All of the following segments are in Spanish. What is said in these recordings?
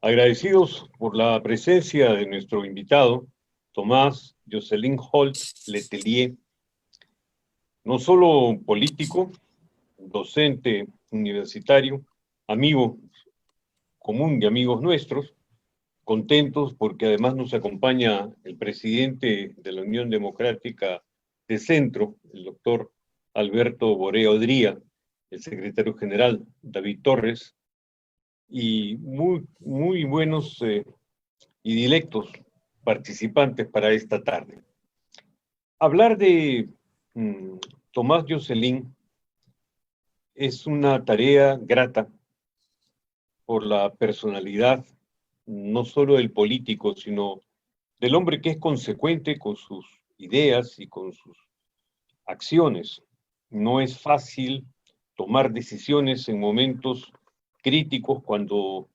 Agradecidos por la presencia de nuestro invitado, Tomás Josselin Holt Letelier, no solo político, docente universitario, amigo común de amigos nuestros, contentos porque además nos acompaña el presidente de la Unión Democrática de Centro, el doctor Alberto Borea Odría, el secretario general David Torres, y muy buenos y directos participantes para esta tarde. Hablar de Tomás Josselin es una tarea grata por la personalidad, no solo del político, sino del hombre que es consecuente con sus ideas y con sus acciones. No es fácil tomar decisiones en momentos críticos cuando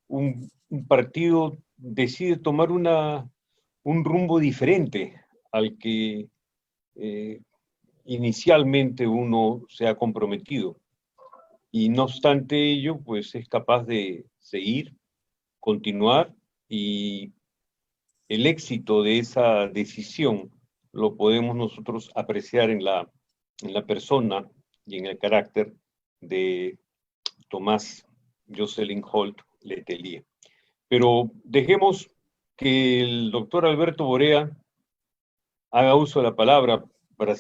un partido decide tomar un rumbo diferente al que inicialmente uno se ha comprometido. Y no obstante ello, pues es capaz de seguir, continuar, y el éxito de esa decisión lo podemos nosotros apreciar en la persona y en el carácter de Tomás Josselin Holt Letelier. Pero dejemos que el doctor Alberto Borea haga uso de la palabra para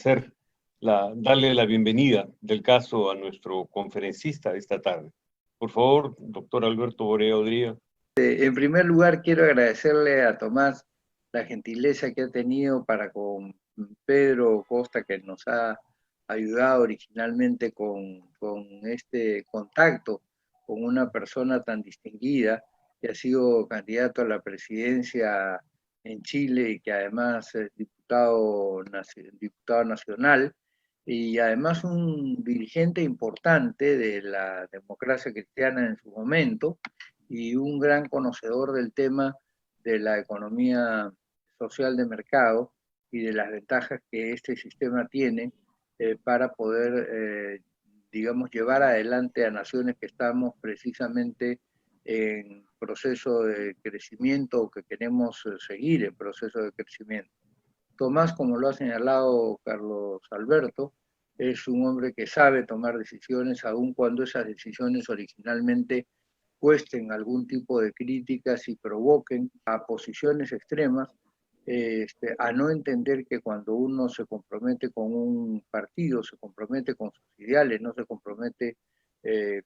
darle la bienvenida del caso a nuestro conferencista de esta tarde. Por favor, doctor Alberto Borea Odría. En primer lugar, quiero agradecerle a Tomás la gentileza que ha tenido para con Pedro Costa, que nos ha ayudado originalmente con este contacto con una persona tan distinguida que ha sido candidato a la presidencia en Chile y que además es diputado nacional y además un dirigente importante de la democracia cristiana en su momento y un gran conocedor del tema de la economía social de mercado y de las ventajas que este sistema tiene para poder, digamos, llevar adelante a naciones que estamos precisamente en proceso de crecimiento o que queremos seguir en proceso de crecimiento. Tomás, como lo ha señalado Carlos Alberto, es un hombre que sabe tomar decisiones, aun cuando esas decisiones originalmente cuesten algún tipo de críticas y provoquen a posiciones extremas, a no entender que cuando uno se compromete con un partido, se compromete con sus ideales, no se compromete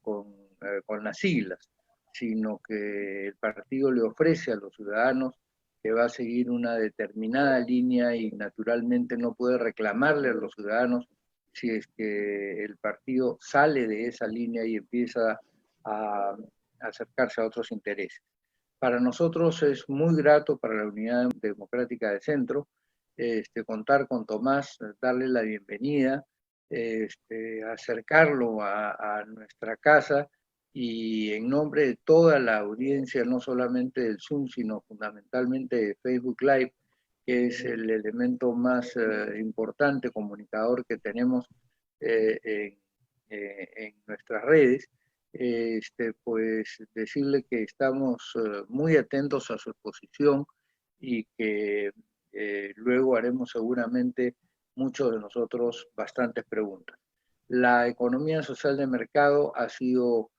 con las siglas, sino que el partido le ofrece a los ciudadanos que va a seguir una determinada línea y naturalmente no puede reclamarle a los ciudadanos si es que el partido sale de esa línea y empieza a acercarse a otros intereses. Para nosotros es muy grato, para la Unidad Democrática de Centro, contar con Tomás, darle la bienvenida, acercarlo a nuestra casa y en nombre de toda la audiencia, no solamente del Zoom, sino fundamentalmente de Facebook Live, que es el elemento más importante comunicador que tenemos en nuestras redes, pues decirle que estamos muy atentos a su exposición y que luego haremos seguramente muchos de nosotros bastantes preguntas. La economía social de mercado ha sido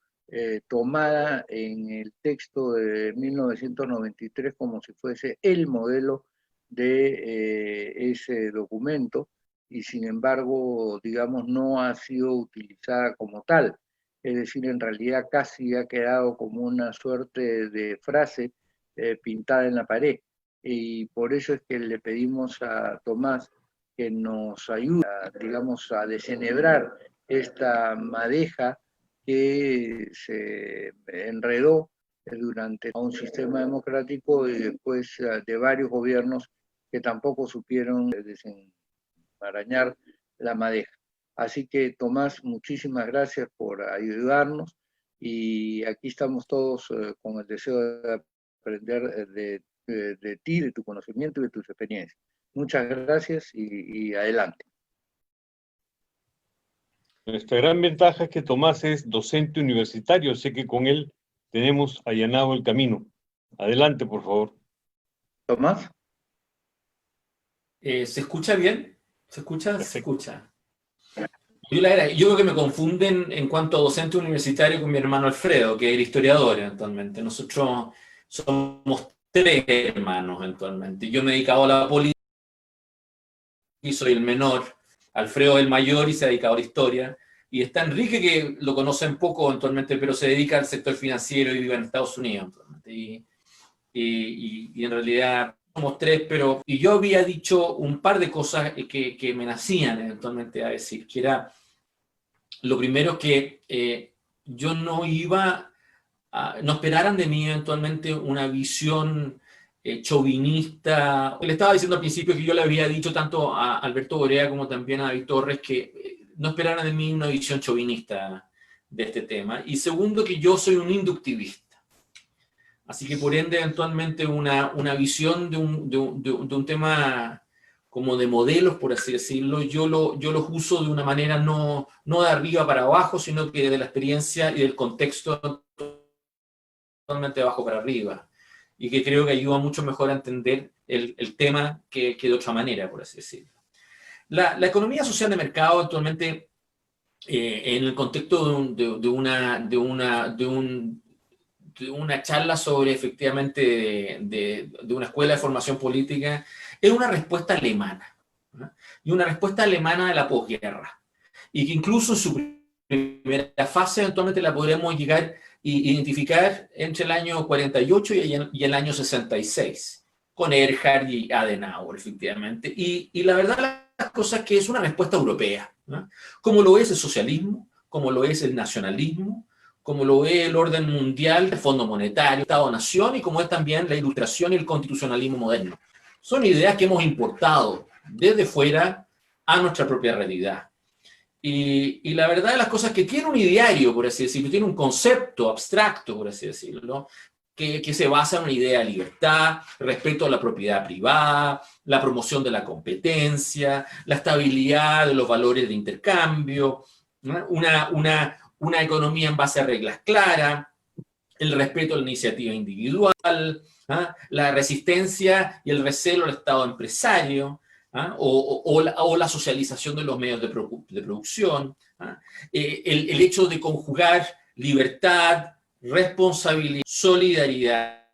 tomada en el texto de 1993 como si fuese el modelo de ese documento y sin embargo, digamos, no ha sido utilizada como tal. Es decir, en realidad casi ha quedado como una suerte de frase pintada en la pared. Y por eso es que le pedimos a Tomás que nos ayude, digamos, a desenhebrar esta madeja que se enredó durante un sistema democrático y después de varios gobiernos que tampoco supieron desenmarañar la madeja. Así que, Tomás, muchísimas gracias por ayudarnos y aquí estamos todos con el deseo de aprender de ti, de tu conocimiento y de tus experiencias. Muchas gracias y adelante. Nuestra gran ventaja es que Tomás es docente universitario, sé que con él tenemos allanado el camino. Adelante, por favor. Tomás. ¿Se escucha bien? ¿Se escucha? Se Perfecto. escucha. Yo creo que me confunden en cuanto a docente universitario con mi hermano Alfredo, que es el historiador eventualmente. Nosotros somos tres hermanos eventualmente. Yo me he dedicado a la política y soy el menor. Alfredo es el mayor y se ha dedicado a la historia. Y está Enrique, que lo conocen poco eventualmente, pero se dedica al sector financiero y vive en Estados Unidos. Y en realidad somos tres, pero... Y yo había dicho un par de cosas que me nacían eventualmente a decir, que era... Lo primero que yo no iba no esperaran de mí eventualmente una visión chauvinista. Le estaba diciendo al principio que yo le había dicho tanto a Alberto Borea como también a David Torres que no esperaran de mí una visión chauvinista de este tema. Y segundo, que yo soy un inductivista. Así que por ende, eventualmente una visión de un tema como de modelos, por así decirlo, yo los uso de una manera no de arriba para abajo, sino que de la experiencia y del contexto totalmente de abajo para arriba. Y que creo que ayuda mucho mejor a entender el tema que de otra manera, por así decirlo. La economía social de mercado actualmente, en el contexto de una charla sobre efectivamente de una escuela de formación política, es una respuesta alemana, ¿no? Y una respuesta alemana de la posguerra. Y que incluso en su primera fase eventualmente la podremos llegar a identificar entre el año 48 y el año 66, con Erhard y Adenauer, efectivamente. Y la verdad, las cosas que es una respuesta europea, ¿no? Como lo es el socialismo, como lo es el nacionalismo, como lo es el orden mundial, el Fondo Monetario, Estado-Nación, y como es también la ilustración y el constitucionalismo moderno. Son ideas que hemos importado desde fuera a nuestra propia realidad. Y la verdad de las cosas es que tiene un ideario, por así decirlo, tiene un concepto abstracto, por así decirlo, que se basa en una idea de libertad, respeto a la propiedad privada, la promoción de la competencia, la estabilidad de los valores de intercambio, ¿no? Una economía en base a reglas claras, el respeto a la iniciativa individual, ¿ah? La resistencia y el recelo al Estado empresario, ¿ah? O la socialización de los medios de producción, ¿ah? El hecho de conjugar libertad, responsabilidad, solidaridad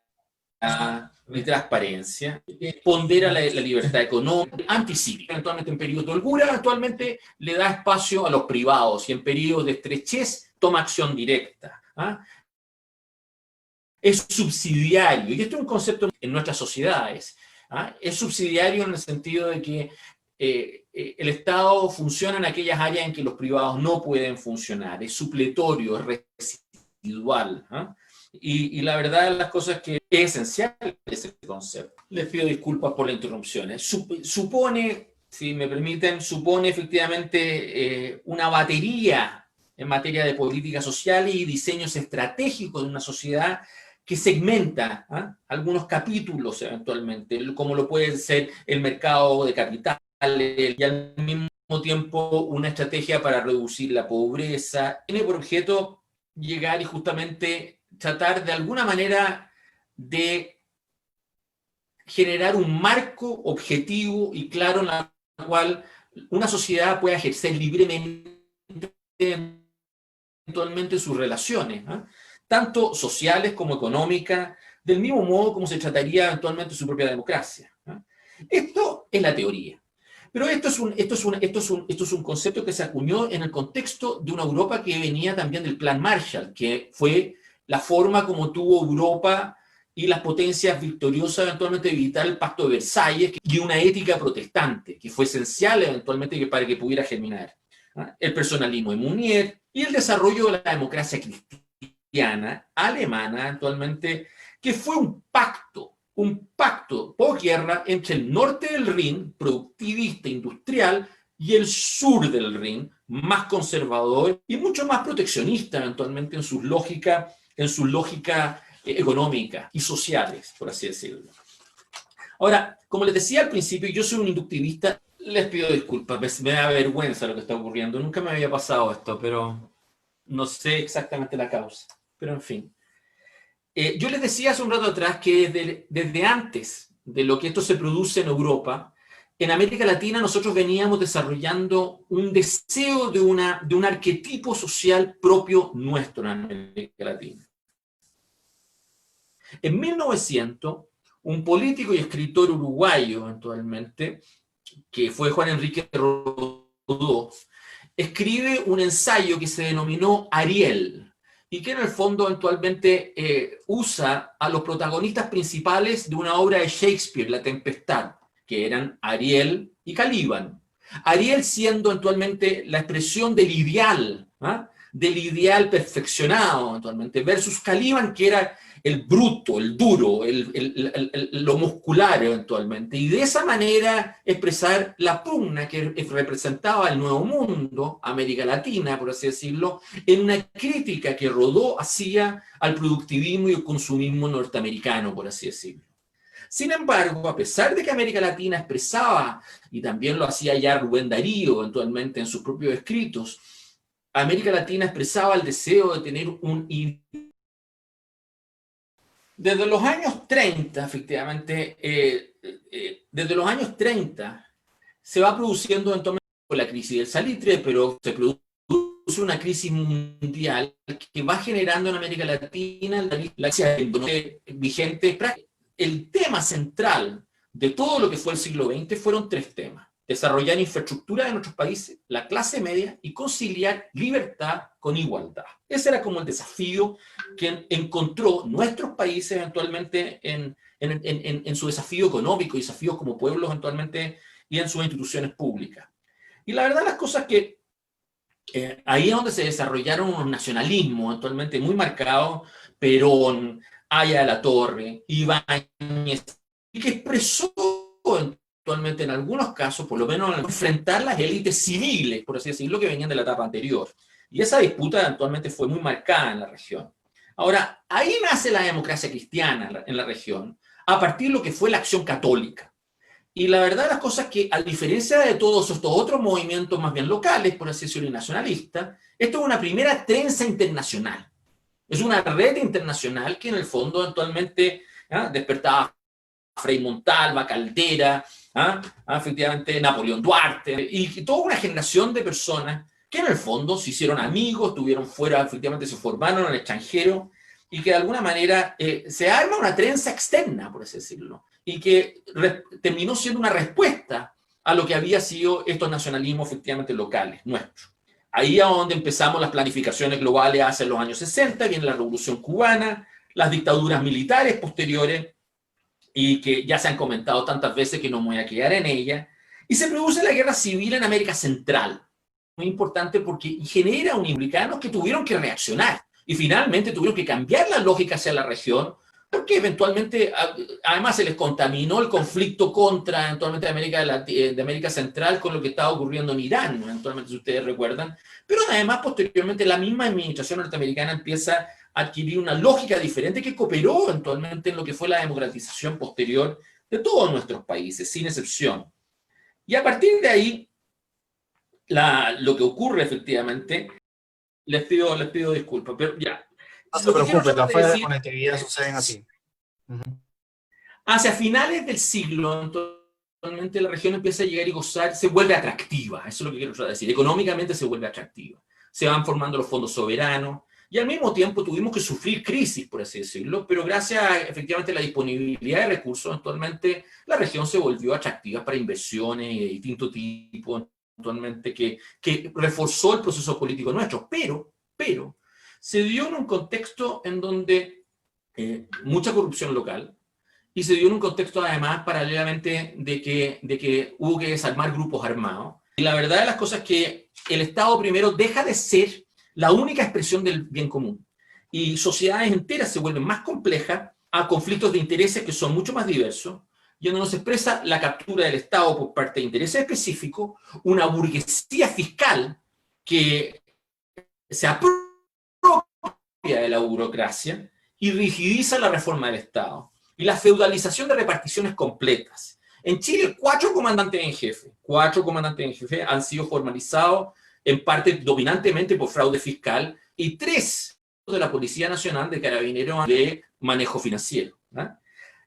y transparencia, pondera la libertad económica, anticípica, eventualmente en periodos de holgura, actualmente le da espacio a los privados y en periodos de estrechez toma acción directa, ¿ah? Es subsidiario, y esto es un concepto en nuestras sociedades, ¿ah? Es subsidiario en el sentido de que el Estado funciona en aquellas áreas en que los privados no pueden funcionar, es supletorio, es residual, ¿ah? Y la verdad de las cosas es que es esencial ese concepto. Les pido disculpas por la interrupción. Supone, si me permiten, supone efectivamente una batería en materia de políticas sociales y diseños estratégicos de una sociedad que segmenta, ¿ah? Algunos capítulos eventualmente, como lo puede ser el mercado de capitales y al mismo tiempo una estrategia para reducir la pobreza. Tiene por objeto llegar y justamente tratar de alguna manera de generar un marco objetivo y claro en la cual una sociedad pueda ejercer libremente eventualmente sus relaciones, ¿eh? Tanto sociales como económicas, del mismo modo como se trataría eventualmente su propia democracia, ¿eh? Esto es la teoría. Pero esto es un concepto que se acuñó en el contexto de una Europa que venía también del Plan Marshall, que fue la forma como tuvo Europa y las potencias victoriosas eventualmente de evitar el Pacto de Versalles y una ética protestante, que fue esencial eventualmente para que pudiera germinar, ¿eh? El personalismo de Mounier y el desarrollo de la democracia cristiana alemana actualmente, que fue un pacto posguerra entre el norte del Rin, productivista industrial, y el sur del Rin, más conservador y mucho más proteccionista eventualmente en sus lógicas económicas y sociales, por así decirlo. Ahora, como les decía al principio, yo soy un inductivista. Les pido disculpas, me da vergüenza lo que está ocurriendo. Nunca me había pasado esto, pero no sé exactamente la causa. Pero en fin. Yo les decía hace un rato atrás que desde antes de lo que esto se produce en Europa, en América Latina nosotros veníamos desarrollando un deseo de un arquetipo social propio nuestro en América Latina. En 1900, un político y escritor uruguayo, actualmente, que fue Juan Enrique Rodó, escribe un ensayo que se denominó Ariel, y que en el fondo actualmente usa a los protagonistas principales de una obra de Shakespeare, La Tempestad, que eran Ariel y Caliban. Ariel siendo actualmente la expresión del ideal perfeccionado actualmente, versus Caliban, que era el bruto, el duro, lo muscular eventualmente, y de esa manera expresar la pugna que representaba el Nuevo Mundo, América Latina, por así decirlo, en una crítica que Rodó hacía al productivismo y el consumismo norteamericano, por así decirlo. Sin embargo, a pesar de que América Latina expresaba, y también lo hacía ya Rubén Darío eventualmente en sus propios escritos, América Latina expresaba el deseo de tener un... Desde los años 30, efectivamente, desde los años 30 se va produciendo eventualmente la crisis del salitre, pero se produce una crisis mundial que va generando en América Latina la crisis vigente. El tema central de todo lo que fue el siglo XX fueron tres temas: desarrollar infraestructura en nuestros países, la clase media, y conciliar libertad con igualdad. Ese era como el desafío que encontró nuestros países eventualmente en su desafío económico, y desafíos como pueblos eventualmente, y en sus instituciones públicas. Y la verdad, las cosas que ahí es donde se desarrollaron unos nacionalismos actualmente muy marcados: Perón, Aya de la Torre, Ibáñez, y que expresó actualmente en algunos casos, por lo menos, enfrentar las élites civiles, por así decirlo, que venían de la etapa anterior. Y esa disputa actualmente fue muy marcada en la región. Ahora, ahí nace la democracia cristiana en la región, a partir de lo que fue la acción católica. Y la verdad, las cosas que, a diferencia de todos estos otros movimientos más bien locales, por así decirlo, y nacionalistas, esto es una primera trenza internacional. Es una red internacional que en el fondo actualmente despertaba Frei Montalva, Caldera, efectivamente Napoleón Duarte, y toda una generación de personas que en el fondo se hicieron amigos, estuvieron fuera, efectivamente se formaron en el extranjero, y que de alguna manera se arma una trenza externa, por así decirlo, y que terminó siendo una respuesta a lo que había sido estos nacionalismos efectivamente locales, nuestros. Ahí es donde empezamos las planificaciones globales hacia los años 60, viene la Revolución Cubana, las dictaduras militares posteriores, y que ya se han comentado tantas veces que no me voy a quedar en ella, y se produce la guerra civil en América Central. Muy importante porque genera republicanos que tuvieron que reaccionar, y finalmente tuvieron que cambiar la lógica hacia la región, porque eventualmente, además se les contaminó el conflicto contra eventualmente de América Central con lo que estaba ocurriendo en Irán, eventualmente, si ustedes recuerdan, pero además posteriormente la misma administración norteamericana empieza a adquirir una lógica diferente que cooperó eventualmente en lo que fue la democratización posterior de todos nuestros países, sin excepción. Y a partir de ahí, lo que ocurre efectivamente, les pido disculpas, pero ya. No se preocupe, las fallas de conectividad suceden así. Hacia finales del siglo, actualmente la región empieza a llegar y gozar, se vuelve atractiva, eso es lo que quiero decir, económicamente se vuelve atractiva. Se van formando los fondos soberanos, y al mismo tiempo tuvimos que sufrir crisis, por así decirlo, pero gracias a efectivamente la disponibilidad de recursos, actualmente la región se volvió atractiva para inversiones de distinto tipo, actualmente que reforzó el proceso político nuestro, pero se dio en un contexto en donde mucha corrupción local, y se dio en un contexto además paralelamente de que hubo que desarmar grupos armados. Y la verdad de las cosas es que el Estado primero deja de ser la única expresión del bien común, y sociedades enteras se vuelven más complejas, a conflictos de intereses que son mucho más diversos, y donde nos expresa la captura del Estado por parte de intereses específicos, una burguesía fiscal que se apropia de la burocracia y rigidiza la reforma del Estado, y la feudalización de reparticiones completas. En Chile, 4 comandantes en jefe han sido formalizados en parte dominantemente por fraude fiscal, y 3 de la Policía Nacional, de Carabineros, de manejo financiero.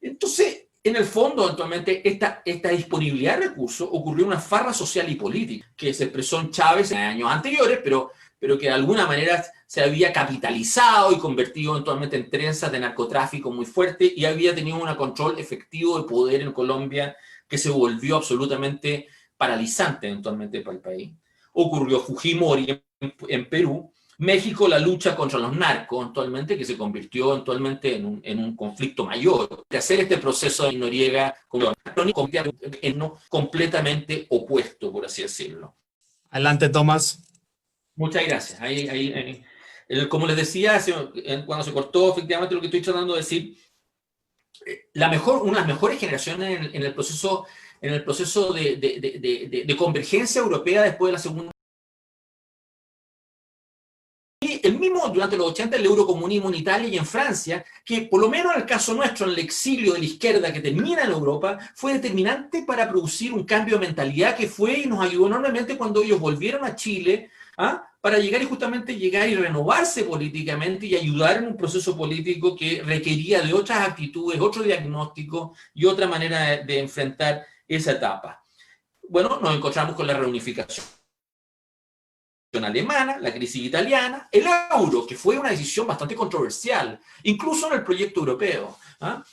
Entonces, en el fondo, actualmente, esta disponibilidad de recursos ocurrió una farra social y política que se expresó en Chávez en años anteriores, pero que de alguna manera se había capitalizado y convertido eventualmente en trenzas de narcotráfico muy fuerte y había tenido un control efectivo de poder en Colombia que se volvió absolutamente paralizante eventualmente para el país. Ocurrió Fujimori en Perú. México, la lucha contra los narcos, actualmente, que se convirtió actualmente en un conflicto mayor. De hacer este proceso de Noriega completamente opuesto, por así decirlo. Adelante, Tomás. Muchas gracias. Como les decía, cuando se cortó, efectivamente, lo que estoy tratando de decir, una de las mejores generaciones en el proceso de convergencia europea después de la Segunda. Y el mismo, durante los 80, el eurocomunismo en Italia y en Francia, que por lo menos en el caso nuestro, en el exilio de la izquierda que termina en Europa, fue determinante para producir un cambio de mentalidad que fue y nos ayudó enormemente cuando ellos volvieron a Chile, para llegar y renovarse políticamente y ayudar en un proceso político que requería de otras actitudes, otro diagnóstico y otra manera de enfrentar esa etapa. Bueno, nos encontramos con la reunificación alemana, la crisis italiana, el euro, que fue una decisión bastante controversial, incluso en el proyecto europeo,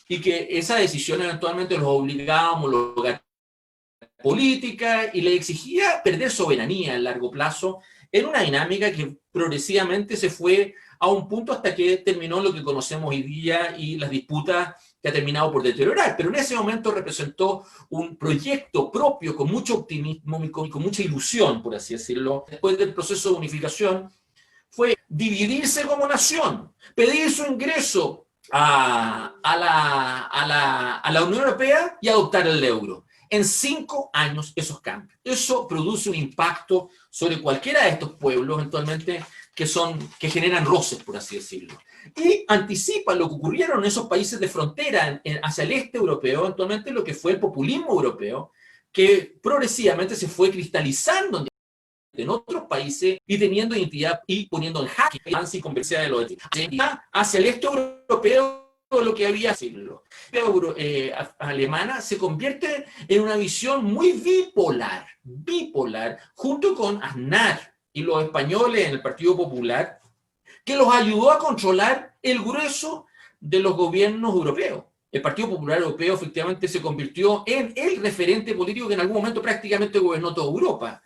y que esa decisión eventualmente los obligaba a homologar política y le exigía perder soberanía a largo plazo en una dinámica que progresivamente se fue a un punto hasta que terminó lo que conocemos hoy día y las disputas que ha terminado por deteriorar, pero en ese momento representó un proyecto propio con mucho optimismo y con mucha ilusión, por así decirlo. Después del proceso de unificación fue dividirse como nación, pedir su ingreso a la Unión Europea y adoptar el euro. En 5 años esos cambios. Eso produce un impacto sobre cualquiera de estos pueblos eventualmente que generan roces, por así decirlo. Y anticipa lo que ocurrieron en esos países de frontera hacia el este europeo, eventualmente lo que fue el populismo europeo, que progresivamente se fue cristalizando en otros países y teniendo identidad y poniendo en jaque la convergencia de los hacia el este europeo, lo que había sido alemana se convierte en una visión muy bipolar, junto con Aznar y los españoles en el Partido Popular, que los ayudó a controlar el grueso de los gobiernos europeos. El Partido Popular Europeo efectivamente se convirtió en el referente político que en algún momento prácticamente gobernó toda Europa.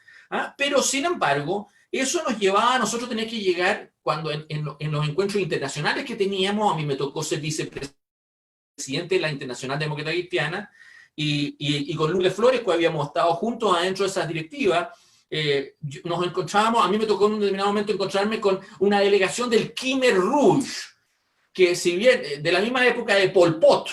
Pero sin embargo, eso nos llevaba a nosotros tener que llegar, cuando en los encuentros internacionales que teníamos, a mí me tocó ser vicepresidente de la Internacional Demócrata Cristiana, y con Lourdes Flores, que habíamos estado juntos adentro de esas directivas, nos encontrábamos, a mí me tocó en un determinado momento encontrarme con una delegación del Khmer Rouge, que si bien de la misma época de Pol Pot,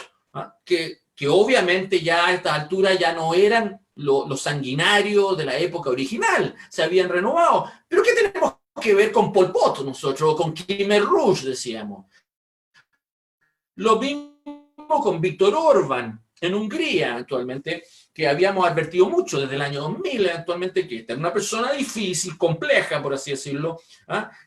que obviamente ya a esta altura ya no eran los sanguinarios de la época original, se habían renovado. ¿Pero qué tenemos que ver con Pol Pot nosotros, con Khmer Rouge, decíamos? Lo mismo con Víctor Orbán en Hungría, actualmente, que habíamos advertido mucho desde el año 2000, actualmente, que esta era una persona difícil, compleja, por así decirlo,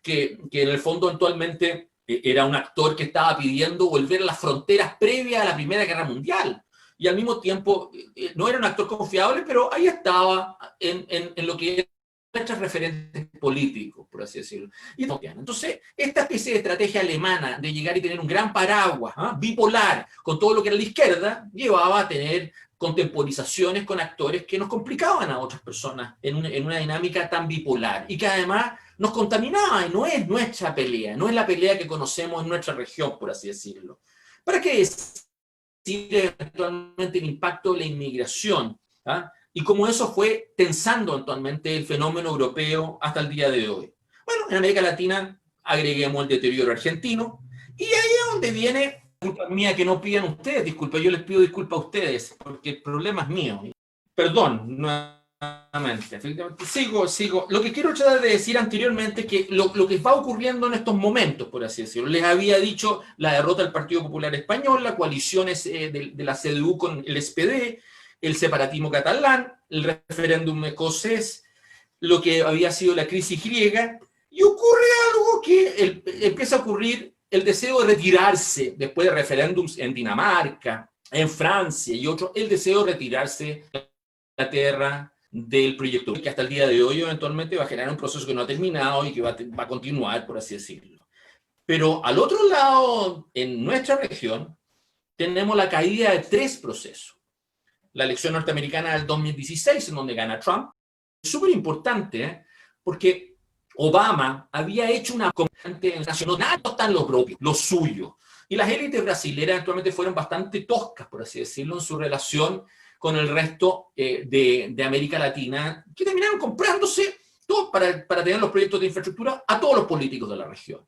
que en el fondo actualmente era un actor que estaba pidiendo volver a las fronteras previas a la Primera Guerra Mundial. Y al mismo tiempo no era un actor confiable, pero ahí estaba en lo que eran nuestros referentes políticos, por así decirlo. Entonces, esta especie de estrategia alemana de llegar y tener un gran paraguas bipolar con todo lo que era la izquierda, llevaba a tener contemporizaciones con actores que nos complicaban a otras personas en una dinámica tan bipolar y que además nos contaminaba, y no es nuestra pelea, no es la pelea que conocemos en nuestra región, por así decirlo. ¿Para qué es? Eventualmente el impacto de la inmigración, y cómo eso fue tensando actualmente el fenómeno europeo hasta el día de hoy. Bueno, en América Latina agreguemos el deterioro argentino, y ahí es donde viene, disculpa mía que no pidan ustedes, disculpa, yo les pido disculpas a ustedes, porque el problema es mío. Perdón, nuevamente, sigo. Lo que quiero tratar de decir anteriormente es que lo que va ocurriendo en estos momentos, por así decirlo, les había dicho la derrota del Partido Popular Español, la coalición de la CDU con el SPD, el separatismo catalán, el referéndum escocés, lo que había sido la crisis griega, y ocurre algo que empieza a ocurrir el deseo de retirarse después de referéndums en Dinamarca, en Francia y otros, el deseo de retirarse de Inglaterra del proyecto, que hasta el día de hoy eventualmente va a generar un proceso que no ha terminado y que va a continuar, por así decirlo. Pero al otro lado, en nuestra región, tenemos la caída de 3 procesos. La elección norteamericana del 2016, en donde gana Trump, es súper importante, porque Obama había hecho una comandante nacional, no está en lo propio, lo suyo. Y las élites brasileñas actualmente fueron bastante toscas, por así decirlo, en su relación con el resto de América Latina, que terminaron comprándose todo para tener los proyectos de infraestructura a todos los políticos de la región.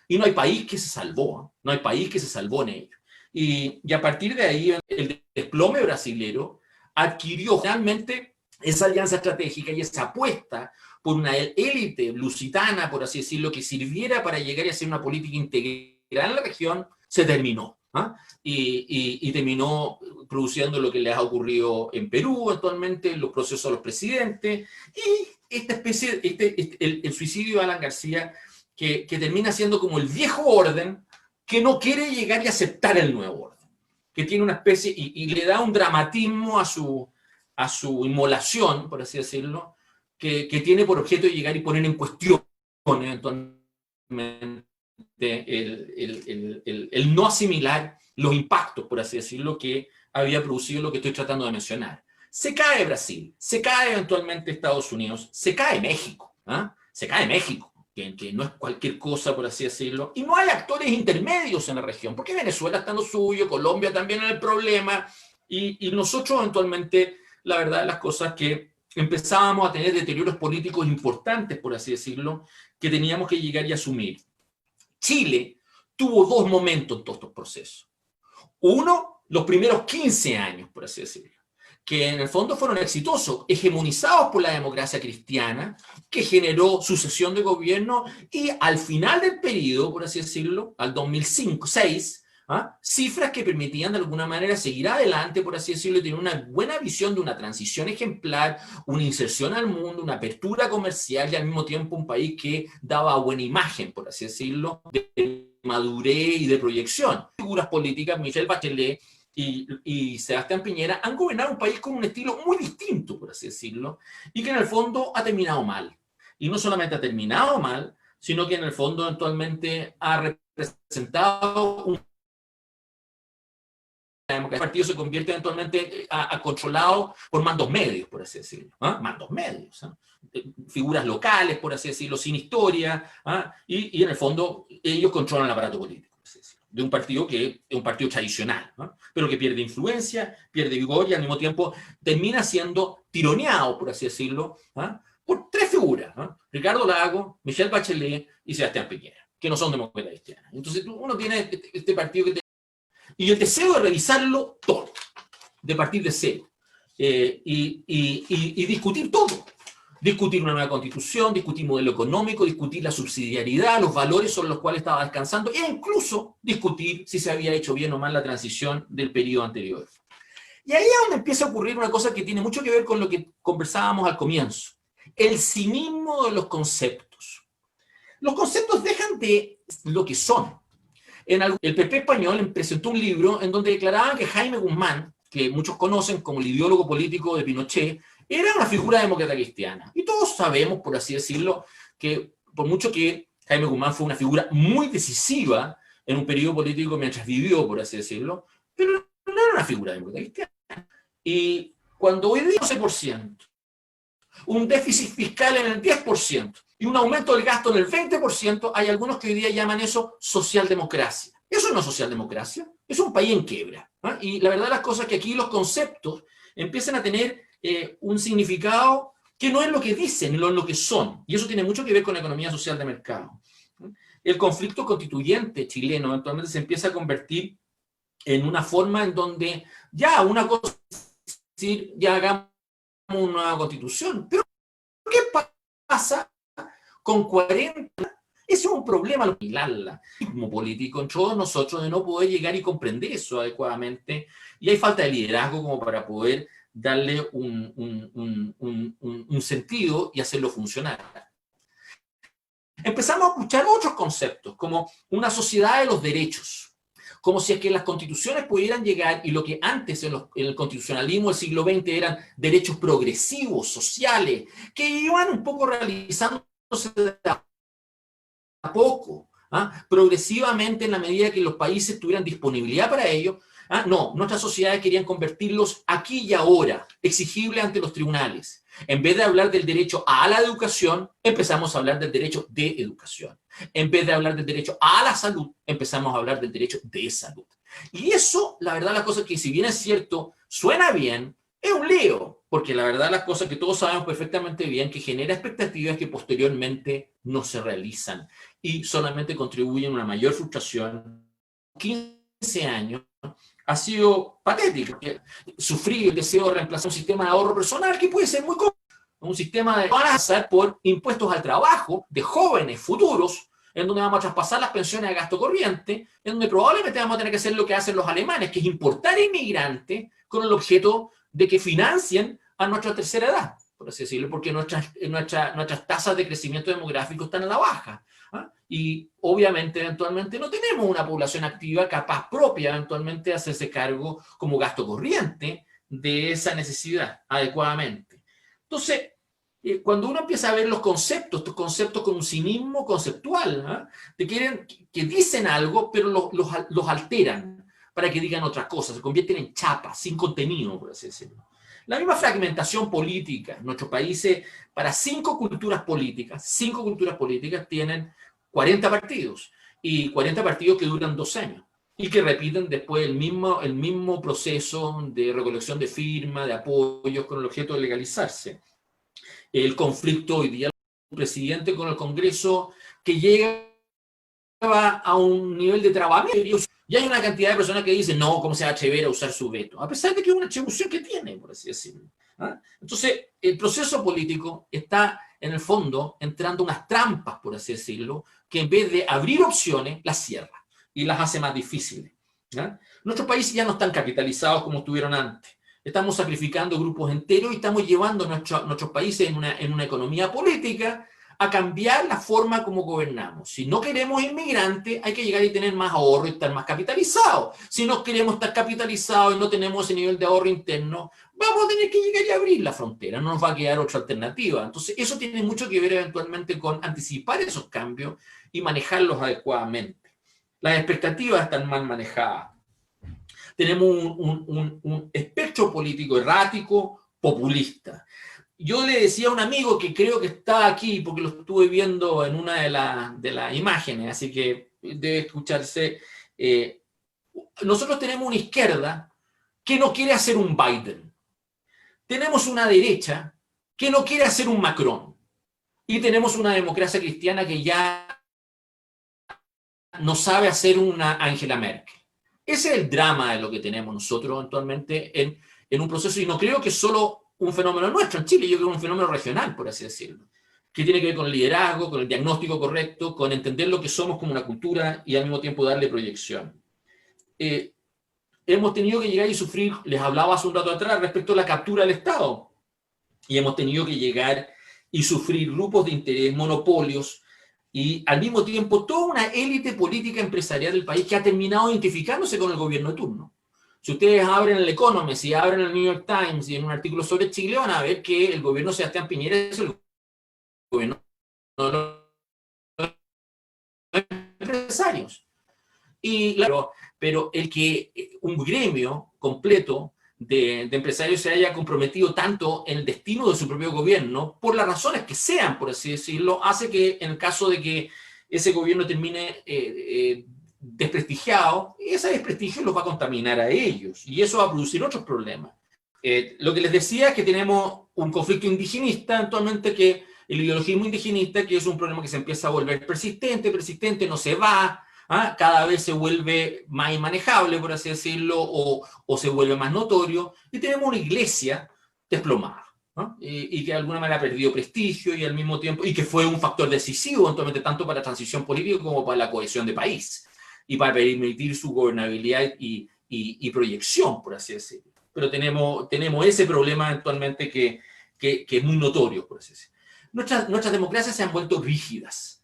Y no hay país que se salvó, no hay país que se salvó en ello. Y a partir de ahí, el desplome brasilero adquirió realmente esa alianza estratégica y esa apuesta por una élite lusitana, por así decirlo, que sirviera para llegar a hacer una política integral en la región, se terminó. Y terminó produciendo lo que les ha ocurrido en Perú actualmente, los procesos de los presidentes, y esta especie, el suicidio de Alan García, que termina siendo como el viejo orden, que no quiere llegar y aceptar el nuevo orden, que tiene una especie, y le da un dramatismo a su inmolación, por así decirlo, que tiene por objeto llegar y poner en cuestión eventualmente el no asimilar los impactos, por así decirlo, que había producido lo que estoy tratando de mencionar. Se cae Brasil, se cae eventualmente Estados Unidos, se cae México, se cae México, que no es cualquier cosa, por así decirlo, y no hay actores intermedios en la región, porque Venezuela está en lo suyo, Colombia también en el problema, y nosotros eventualmente, la verdad de las cosas, que empezábamos a tener deterioros políticos importantes, por así decirlo, que teníamos que llegar y asumir. Chile tuvo 2 momentos en todos estos procesos. Uno, los primeros 15 años, por así decirlo, que en el fondo fueron exitosos, hegemonizados por la democracia cristiana, que generó sucesión de gobierno, y al final del periodo, por así decirlo, al 2005-2006, cifras que permitían de alguna manera seguir adelante, por así decirlo, y tener una buena visión de una transición ejemplar, una inserción al mundo, una apertura comercial, y al mismo tiempo un país que daba buena imagen, por así decirlo, de madurez y de proyección. Figuras políticas, Michelle Bachelet y Sebastián Piñera, han gobernado un país con un estilo muy distinto, por así decirlo, y que en el fondo ha terminado mal. Y no solamente ha terminado mal, sino que en el fondo eventualmente ha representado un... El partido se convierte eventualmente a controlado por mandos medios, por así decirlo. Mandos medios. Figuras locales, por así decirlo, sin historia, y en el fondo ellos controlan el aparato político, por así decirlo, de un partido que es un partido tradicional, pero que pierde influencia, pierde vigor y al mismo tiempo termina siendo tironeado, por así decirlo, por 3 figuras, Ricardo Lagos, Michelle Bachelet y Sebastián Piñera, que no son demócratas cristianas. Entonces uno tiene este partido que y el deseo de revisarlo todo, de partir de cero, y discutir todo. Discutir una nueva constitución, discutir modelo económico, discutir la subsidiariedad, los valores sobre los cuales estaba descansando, e incluso discutir si se había hecho bien o mal la transición del periodo anterior. Y ahí es donde empieza a ocurrir una cosa que tiene mucho que ver con lo que conversábamos al comienzo, el cinismo de los conceptos. Los conceptos dejan de lo que son. El PP español presentó un libro en donde declaraban que Jaime Guzmán, que muchos conocen como el ideólogo político de Pinochet, era una figura demócrata cristiana. Y todos sabemos, por así decirlo, que por mucho que Jaime Guzmán fue una figura muy decisiva en un periodo político mientras vivió, por así decirlo, pero no era una figura demócrata cristiana. Y cuando hoy día 11%, un déficit fiscal en el 10%, y un aumento del gasto en el 20%, hay algunos que hoy día llaman eso socialdemocracia. Eso no es socialdemocracia, es un país en quiebra. Y la verdad de las cosas es que aquí los conceptos empiezan a tener un significado que no es lo que dicen, no es lo que son. Y eso tiene mucho que ver con la economía social de mercado. El conflicto constituyente chileno eventualmente se empieza a convertir en una forma en donde ya una cosa es decir, ya hagamos una nueva constitución. Pero ¿qué pasa con 40? Ese es un problema como político en todos nosotros de no poder llegar y comprender eso adecuadamente, y hay falta de liderazgo como para poder darle un sentido y hacerlo funcionar. empezamos a escuchar otros conceptos, como una sociedad de los derechos, como si es que las constituciones pudieran llegar, y lo que antes en el constitucionalismo del siglo XX eran derechos progresivos, sociales, que iban un poco realizándose de a poco, progresivamente en la medida que los países tuvieran disponibilidad para ello. No, nuestras sociedades querían convertirlos aquí y ahora, exigibles ante los tribunales. En vez de hablar del derecho a la educación, empezamos a hablar del derecho de educación. En vez de hablar del derecho a la salud, empezamos a hablar del derecho de salud. Y eso, la verdad, la cosa que si bien es cierto, suena bien, es un lío, porque la verdad las cosas que todos sabemos perfectamente bien que genera expectativas que posteriormente no se realizan y solamente contribuyen a una mayor frustración. 15 años ha sido patético, porque sufrir el deseo de reemplazar un sistema de ahorro personal que puede ser muy cómodo, un sistema de pasar por impuestos al trabajo de jóvenes futuros, en donde vamos a traspasar las pensiones a gasto corriente, en donde probablemente vamos a tener que hacer lo que hacen los alemanes, que es importar inmigrantes con el objeto de que financien a nuestra tercera edad, por así decirlo, porque nuestras tasas de crecimiento demográfico están a la baja. Y obviamente eventualmente no tenemos una población activa capaz propia eventualmente de hacerse cargo como gasto corriente de esa necesidad adecuadamente. Entonces, cuando uno empieza a ver los conceptos, estos conceptos con un cinismo conceptual, que dicen algo, pero los alteran para que digan otras cosas, se convierten en chapas, sin contenido, por así decirlo. La misma fragmentación política. Nuestros países, para 5 culturas políticas tienen 40 partidos, y 40 partidos que duran 2 años, y que repiten después el mismo proceso de recolección de firmas, de apoyos, con el objeto de legalizarse. El conflicto hoy día del presidente con el Congreso, que llega a un nivel de trabamiento, y hay una cantidad de personas que dicen, no, ¿cómo se va a atrever a usar su veto? A pesar de que es una atribución que tiene, por así decirlo. Entonces, el proceso político está, en el fondo, entrando unas trampas, por así decirlo, que en vez de abrir opciones, las cierra y las hace más difíciles. Nuestros países ya no están capitalizados como estuvieron antes. Estamos sacrificando grupos enteros y estamos llevando nuestros países en una economía política a cambiar la forma como gobernamos. Si no queremos inmigrantes, hay que llegar y tener más ahorro y estar más capitalizados. Si no queremos estar capitalizados y no tenemos ese nivel de ahorro interno, vamos a tener que llegar y abrir la frontera, no nos va a quedar otra alternativa. Entonces, eso tiene mucho que ver eventualmente con anticipar esos cambios y manejarlos adecuadamente. Las expectativas están mal manejadas. Tenemos un espectro político errático, populista. Yo le decía a un amigo que creo que está aquí, porque lo estuve viendo en una de las imágenes, así que debe escucharse. Nosotros tenemos una izquierda que no quiere hacer un Biden. Tenemos una derecha que no quiere hacer un Macron. Y tenemos una democracia cristiana que ya no sabe hacer una Angela Merkel. Ese es el drama de lo que tenemos nosotros actualmente en un proceso, y no creo que solo un fenómeno nuestro en Chile, yo creo que es un fenómeno regional, por así decirlo, que tiene que ver con el liderazgo, con el diagnóstico correcto, con entender lo que somos como una cultura y al mismo tiempo darle proyección. Hemos tenido que llegar y sufrir, les hablaba hace un rato atrás, respecto a la captura del Estado, y hemos tenido que llegar y sufrir grupos de interés, monopolios, y al mismo tiempo toda una élite política empresarial del país que ha terminado identificándose con el gobierno de turno. Si ustedes abren el Economist y abren el New York Times y en un artículo sobre Chile, van a ver que el gobierno de Sebastián Piñera es el gobierno de los empresarios. Y claro, pero el que un gremio completo de empresarios se haya comprometido tanto en el destino de su propio gobierno, por las razones que sean, por así decirlo, hace que en el caso de que ese gobierno termine desprestigiado, ese desprestigio los va a contaminar a ellos, y eso va a producir otros problemas. Lo que les decía es que tenemos un conflicto indigenista, actualmente, que el ideologismo indigenista, que es un problema que se empieza a volver persistente, no se va, cada vez se vuelve más inmanejable, por así decirlo, o se vuelve más notorio, y tenemos una iglesia desplomada, y que de alguna manera ha perdido prestigio, y al mismo tiempo, y que fue un factor decisivo, eventualmente, tanto para la transición política como para la cohesión de país, y para permitir su gobernabilidad y proyección, por así decirlo. Pero tenemos ese problema actualmente que es muy notorio, por así decirlo. Nuestras democracias se han vuelto rígidas.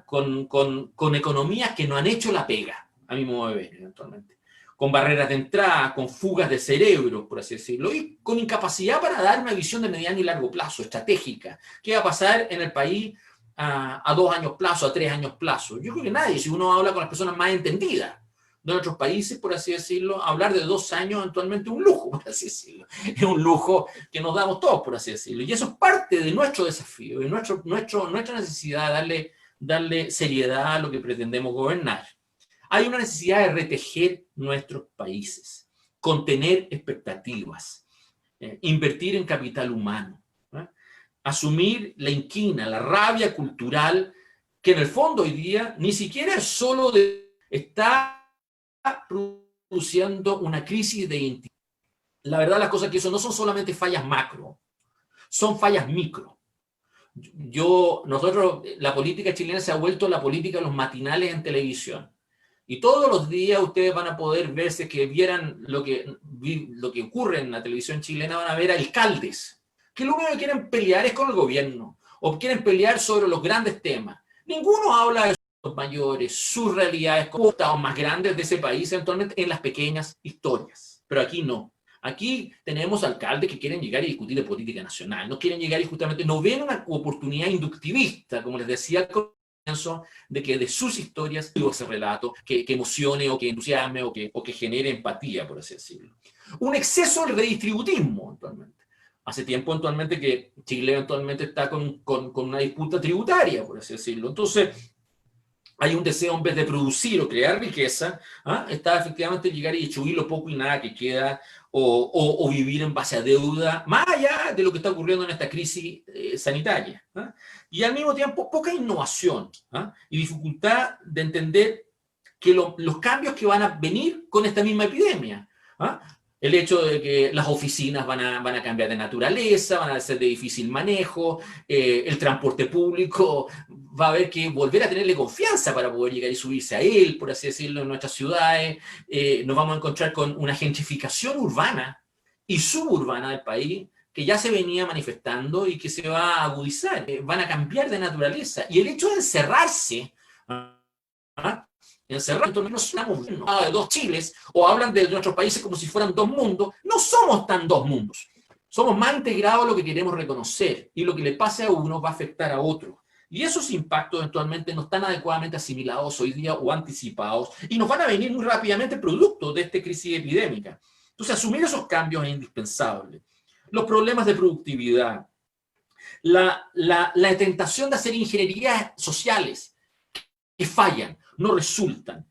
con economías que no han hecho la pega, a mi modo de ver, eventualmente. Con barreras de entrada, con fugas de cerebro, por así decirlo, y con incapacidad para dar una visión de mediano y largo plazo, estratégica. ¿Qué va a pasar en el país a 2 años plazo, a 3 años plazo? Yo creo que nadie, si uno habla con las personas más entendidas de nuestros países, por así decirlo, hablar de 2 años eventualmente es un lujo, por así decirlo. Es un lujo que nos damos todos, por así decirlo. Y eso es parte de nuestro desafío, de nuestra necesidad de darle seriedad a lo que pretendemos gobernar. Hay una necesidad de retejer nuestros países, contener expectativas, invertir en capital humano, asumir la inquina, la rabia cultural, que en el fondo hoy día ni siquiera es solo está produciendo una crisis de identidad. La verdad, las cosas que eso no son solamente fallas macro, son fallas micro. La política chilena se ha vuelto la política de los matinales en televisión. Y todos los días ustedes van a poder verse que vieran lo que ocurre en la televisión chilena, van a ver alcaldes que lo único que quieren pelear es con el gobierno o quieren pelear sobre los grandes temas. Ninguno habla de sus mayores, sus realidades, como los estados más grandes de ese país, eventualmente en las pequeñas historias. Pero aquí no. Aquí tenemos alcaldes que quieren llegar y discutir de política nacional. No quieren llegar y justamente no ven una oportunidad inductivista, como les decía al comienzo, de que de sus historias ese relato que emocione o que entusiasme o que genere empatía, por así decirlo. Un exceso de redistributismo, eventualmente. Hace tiempo, eventualmente, que Chile eventualmente está con una disputa tributaria, por así decirlo. Entonces, hay un deseo, en vez de producir o crear riqueza, está efectivamente llegar y distribuir lo poco y nada que queda, o vivir en base a deuda, más allá de lo que está ocurriendo en esta crisis sanitaria. Y al mismo tiempo, poca innovación y dificultad de entender que los cambios que van a venir con esta misma epidemia. El hecho de que las oficinas van a cambiar de naturaleza, van a ser de difícil manejo, el transporte público va a haber que volver a tenerle confianza para poder llegar y subirse a él, por así decirlo, en nuestras ciudades. Nos vamos a encontrar con una gentrificación urbana y suburbana del país que ya se venía manifestando y que se va a agudizar. Van a cambiar de naturaleza. Y el hecho de encerrarse, encerrando, no somos de 2 Chiles, o hablan de nuestros países como si fueran 2 mundos. No somos tan 2 mundos. Somos más integrados a lo que queremos reconocer, y lo que le pase a uno va a afectar a otro. Y esos impactos eventualmente no están adecuadamente asimilados hoy día o anticipados, y nos van a venir muy rápidamente producto de esta crisis epidémica. Entonces, asumir esos cambios es indispensable. Los problemas de productividad, la tentación de hacer ingenierías sociales que fallan, no resultan.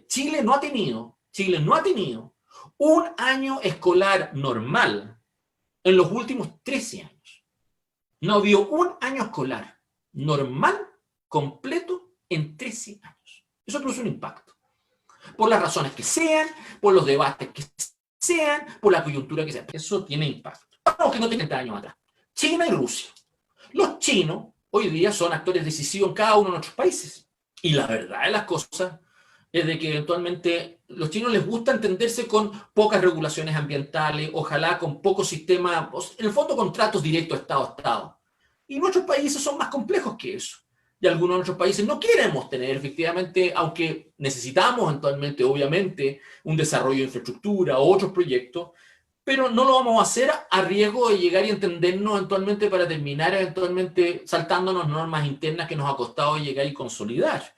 Chile no ha tenido un año escolar normal en los últimos 13 años. No había un año escolar normal, completo, en 13 años. Eso produce un impacto. Por las razones que sean, por los debates que sean, por la coyuntura que sea. Eso tiene impacto. Vamos que no tiene 30 años atrás. China y Rusia. Los chinos hoy día son actores decisivos en cada uno de nuestros países. Y la verdad de las cosas es de que eventualmente los chinos les gusta entenderse con pocas regulaciones ambientales, ojalá con pocos sistemas, en el fondo contratos directos Estado a Estado. Y nuestros países son más complejos que eso. Y algunos de nuestros países no queremos tener, efectivamente, aunque necesitamos eventualmente, obviamente, un desarrollo de infraestructura o otros proyectos, pero no lo vamos a hacer a riesgo de llegar y entendernos eventualmente para terminar eventualmente saltándonos normas internas que nos ha costado llegar y consolidar.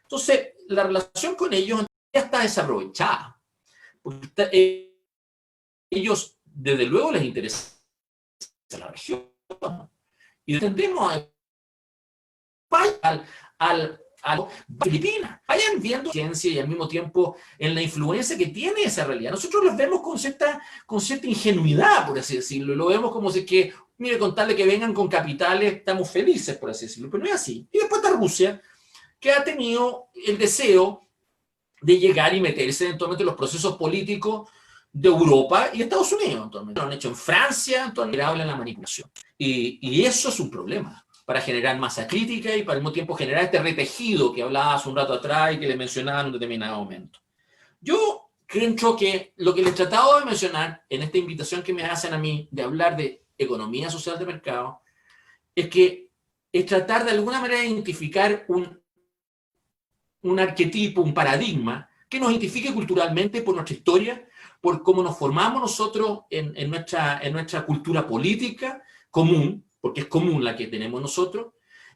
Entonces, la relación con ellos ya está desaprovechada. Porque ellos, desde luego, les interesa la región. Y entendemos a Filipinas, vayan viendo ciencia y al mismo tiempo en la influencia que tiene esa realidad. Nosotros los vemos con cierta ingenuidad, por así decirlo, lo vemos como si que, mire, contarle que vengan con capitales, estamos felices, por así decirlo, pero no es así. Y después está Rusia, que ha tenido el deseo de llegar y meterse eventualmente en los procesos políticos de Europa y Estados Unidos. Eventualmente. Lo han hecho en Francia, eventualmente hablan la manipulación. Y eso es un problema para generar masa crítica y para al mismo tiempo generar este retejido que hablaba hace un rato atrás y que les mencionaba en un determinado momento. Yo creo que lo que les trataba de mencionar en esta invitación que me hacen a mí de hablar de economía social de mercado es que es tratar de alguna manera de identificar un arquetipo, un paradigma, que nos identifique culturalmente por nuestra historia, por cómo nos formamos nosotros en nuestra cultura política común, porque es común la que tenemos nosotros,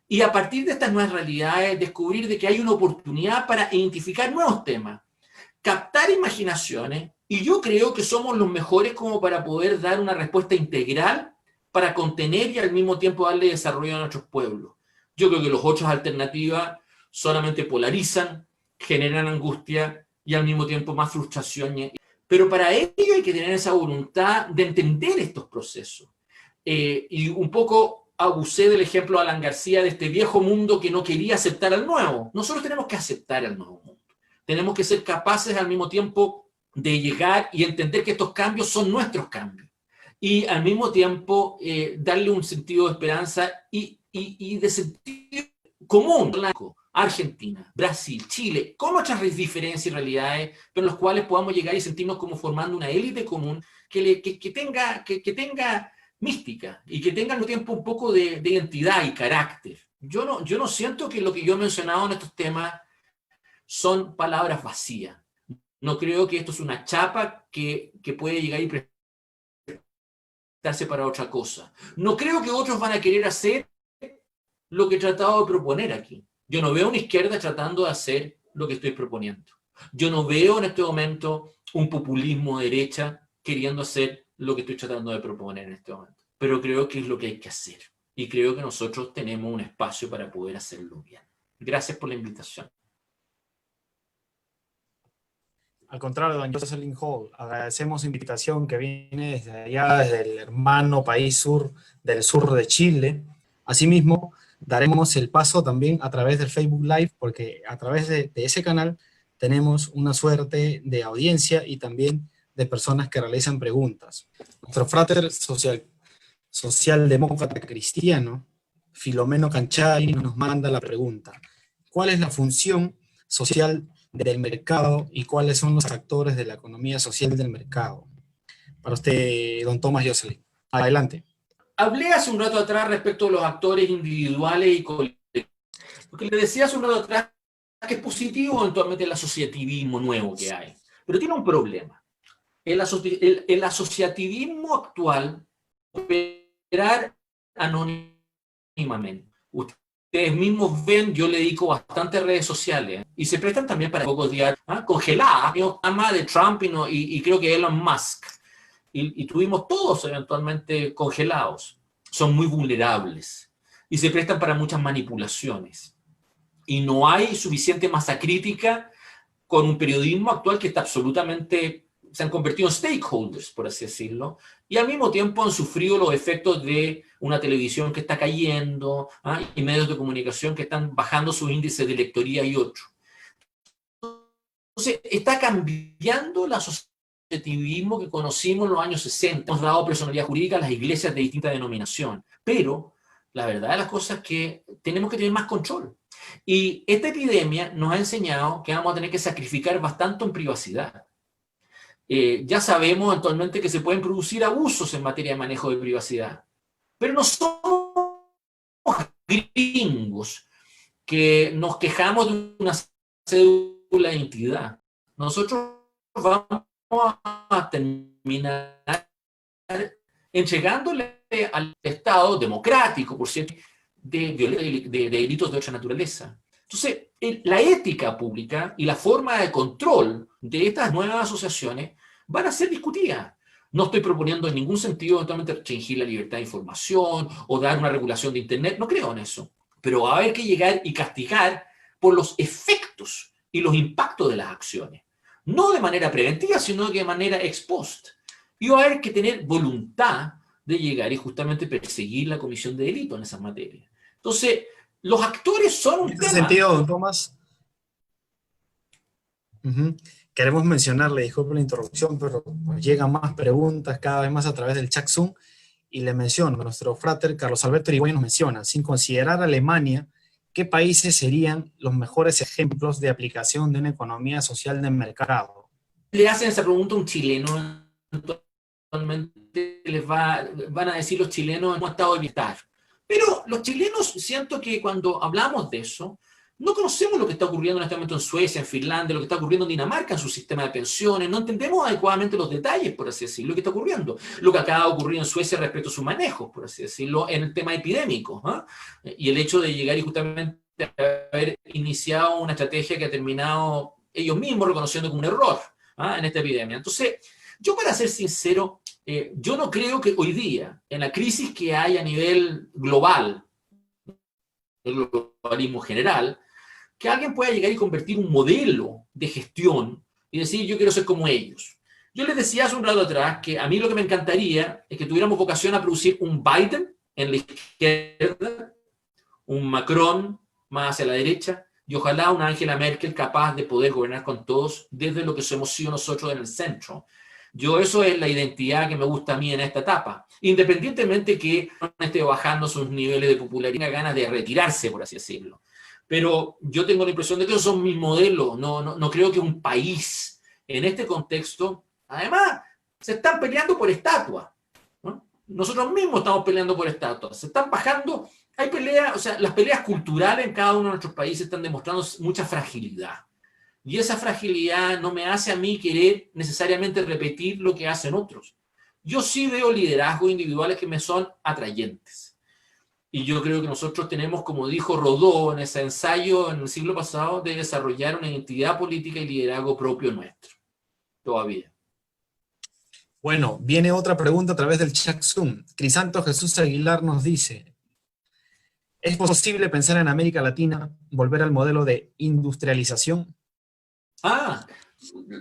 y a partir de estas nuevas realidades descubrir de que hay una oportunidad para identificar nuevos temas, captar imaginaciones, y yo creo que somos los mejores como para poder dar una respuesta integral para contener y al mismo tiempo darle desarrollo a nuestros pueblos. Yo creo que los otros alternativas solamente polarizan, generan angustia y al mismo tiempo más frustración. Pero para ello hay que tener esa voluntad de entender estos procesos. Y un poco abusé del ejemplo de Alan García de este viejo mundo que no quería aceptar al nuevo. Nosotros tenemos que aceptar al nuevo mundo. Tenemos que ser capaces al mismo tiempo de llegar y entender que estos cambios son nuestros cambios. Y al mismo tiempo darle un sentido de esperanza y de sentido común. Argentina, Brasil, Chile, con nuestras diferencias y realidades, pero en los cuales podamos llegar y sentirnos como formando una élite común que tenga mística y que tenga al mismo tiempo un poco de identidad y carácter. Yo no siento que lo que yo he mencionado en estos temas son palabras vacías. No creo que esto es una chapa que puede llegar y prestarse para otra cosa. No creo que otros van a querer hacer lo que he tratado de proponer aquí. Yo no veo una izquierda tratando de hacer lo que estoy proponiendo. Yo no veo en este momento un populismo de derecha queriendo hacer lo que estoy tratando de proponer en este momento. Pero creo que es lo que hay que hacer. Y creo que nosotros tenemos un espacio para poder hacerlo bien. Gracias por la invitación. Al contrario, don Jocelyn Hall, agradecemos su invitación que viene desde allá, desde el hermano país del sur de Chile. Asimismo, daremos el paso también a través del Facebook Live, porque a través de ese canal tenemos una suerte de audiencia y también de personas que realizan preguntas. Nuestro frater socialdemócrata cristiano, Filomeno Canchay, nos manda la pregunta: ¿cuál es la función social del mercado y cuáles son los actores de la economía social del mercado? Para usted, don Tomás Jocelyn. Adelante. Hablé hace un rato atrás respecto a los actores individuales y colectivos. Porque le decía hace un rato atrás que es positivo eventualmente el asociativismo nuevo que hay. Pero tiene un problema. El asociativismo actual operar anónimamente. Ustedes mismos ven, yo le dedico bastante a redes sociales y se prestan también para pocos días congeladas. Ama de Trump y creo que Elon Musk. Y tuvimos todos eventualmente congelados. Son muy vulnerables y se prestan para muchas manipulaciones. Y no hay suficiente masa crítica con un periodismo actual que está absolutamente, se han convertido en stakeholders, por así decirlo, y al mismo tiempo han sufrido los efectos de una televisión que está cayendo y medios de comunicación que están bajando sus índices de lectoría y otros. Entonces, está cambiando la sociedad que conocimos en los años 60. Hemos dado personalidad jurídica a las iglesias de distinta denominación, pero la verdad de las cosas es que tenemos que tener más control. Y esta epidemia nos ha enseñado que vamos a tener que sacrificar bastante en privacidad. Ya sabemos actualmente que se pueden producir abusos en materia de manejo de privacidad, pero no somos gringos que nos quejamos de una cédula de identidad. Nosotros vamos a terminar entregándole al Estado democrático, por cierto, de delitos de otra naturaleza. Entonces, la ética pública y la forma de control de estas nuevas asociaciones van a ser discutidas. No estoy proponiendo en ningún sentido eventualmente restringir la libertad de información o dar una regulación de Internet, no creo en eso. Pero va a haber que llegar y castigar por los efectos y los impactos de las acciones. No de manera preventiva, sino de manera ex post. Y va a haber que tener voluntad de llegar y justamente perseguir la comisión de delito en esas materias. Entonces, los actores son un tema. En ese sentido, don Tomás, queremos mencionarle, disculpe la interrupción, pero nos llegan más preguntas cada vez más a través del chat Zoom, y le menciono, nuestro frater Carlos Alberto Irigoyen nos menciona: sin considerar a Alemania, ¿qué países serían los mejores ejemplos de aplicación de una economía social de mercado? Le hacen esa pregunta a un chileno, actualmente van a decir los chilenos en un estado de bienestar. Pero los chilenos, siento que cuando hablamos de eso, no conocemos lo que está ocurriendo en este momento en Suecia, en Finlandia, lo que está ocurriendo en Dinamarca en su sistema de pensiones, no entendemos adecuadamente los detalles, por así decirlo, lo que está ocurriendo, lo que acaba de ocurrir en Suecia respecto a su manejo, por así decirlo, en el tema epidémico, ¿eh? Y el hecho de llegar y justamente haber iniciado una estrategia que ha terminado ellos mismos reconociendo como un error, ¿ah?, en esta epidemia. Entonces, yo, para ser sincero, yo no creo que hoy día, en la crisis que hay a nivel global, el globalismo general, que alguien pueda llegar y convertir un modelo de gestión y decir, yo quiero ser como ellos. Yo les decía hace un rato atrás que a mí lo que me encantaría es que tuviéramos vocación a producir un Biden en la izquierda, un Macron más hacia la derecha, y ojalá una Angela Merkel capaz de poder gobernar con todos desde lo que hemos sido nosotros en el centro. Eso es la identidad que me gusta a mí en esta etapa, independientemente que no esté bajando sus niveles de popularidad, ganas de retirarse, por así decirlo. Pero yo tengo la impresión de que esos son mis modelos. No creo que un país en este contexto, además, se están peleando por estatuas, ¿no? Nosotros mismos estamos peleando por estatuas. Se están bajando, hay peleas, o sea, las peleas culturales en cada uno de nuestros países están demostrando mucha fragilidad. Y esa fragilidad no me hace a mí querer necesariamente repetir lo que hacen otros. Yo sí veo liderazgos individuales que me son atrayentes. Y yo creo que nosotros tenemos, como dijo Rodó en ese ensayo en el siglo pasado, de desarrollar una identidad política y liderazgo propio nuestro. Todavía. Bueno, viene otra pregunta a través del chat Zoom. Crisanto Jesús Aguilar nos dice, ¿es posible pensar en América Latina volver al modelo de industrialización?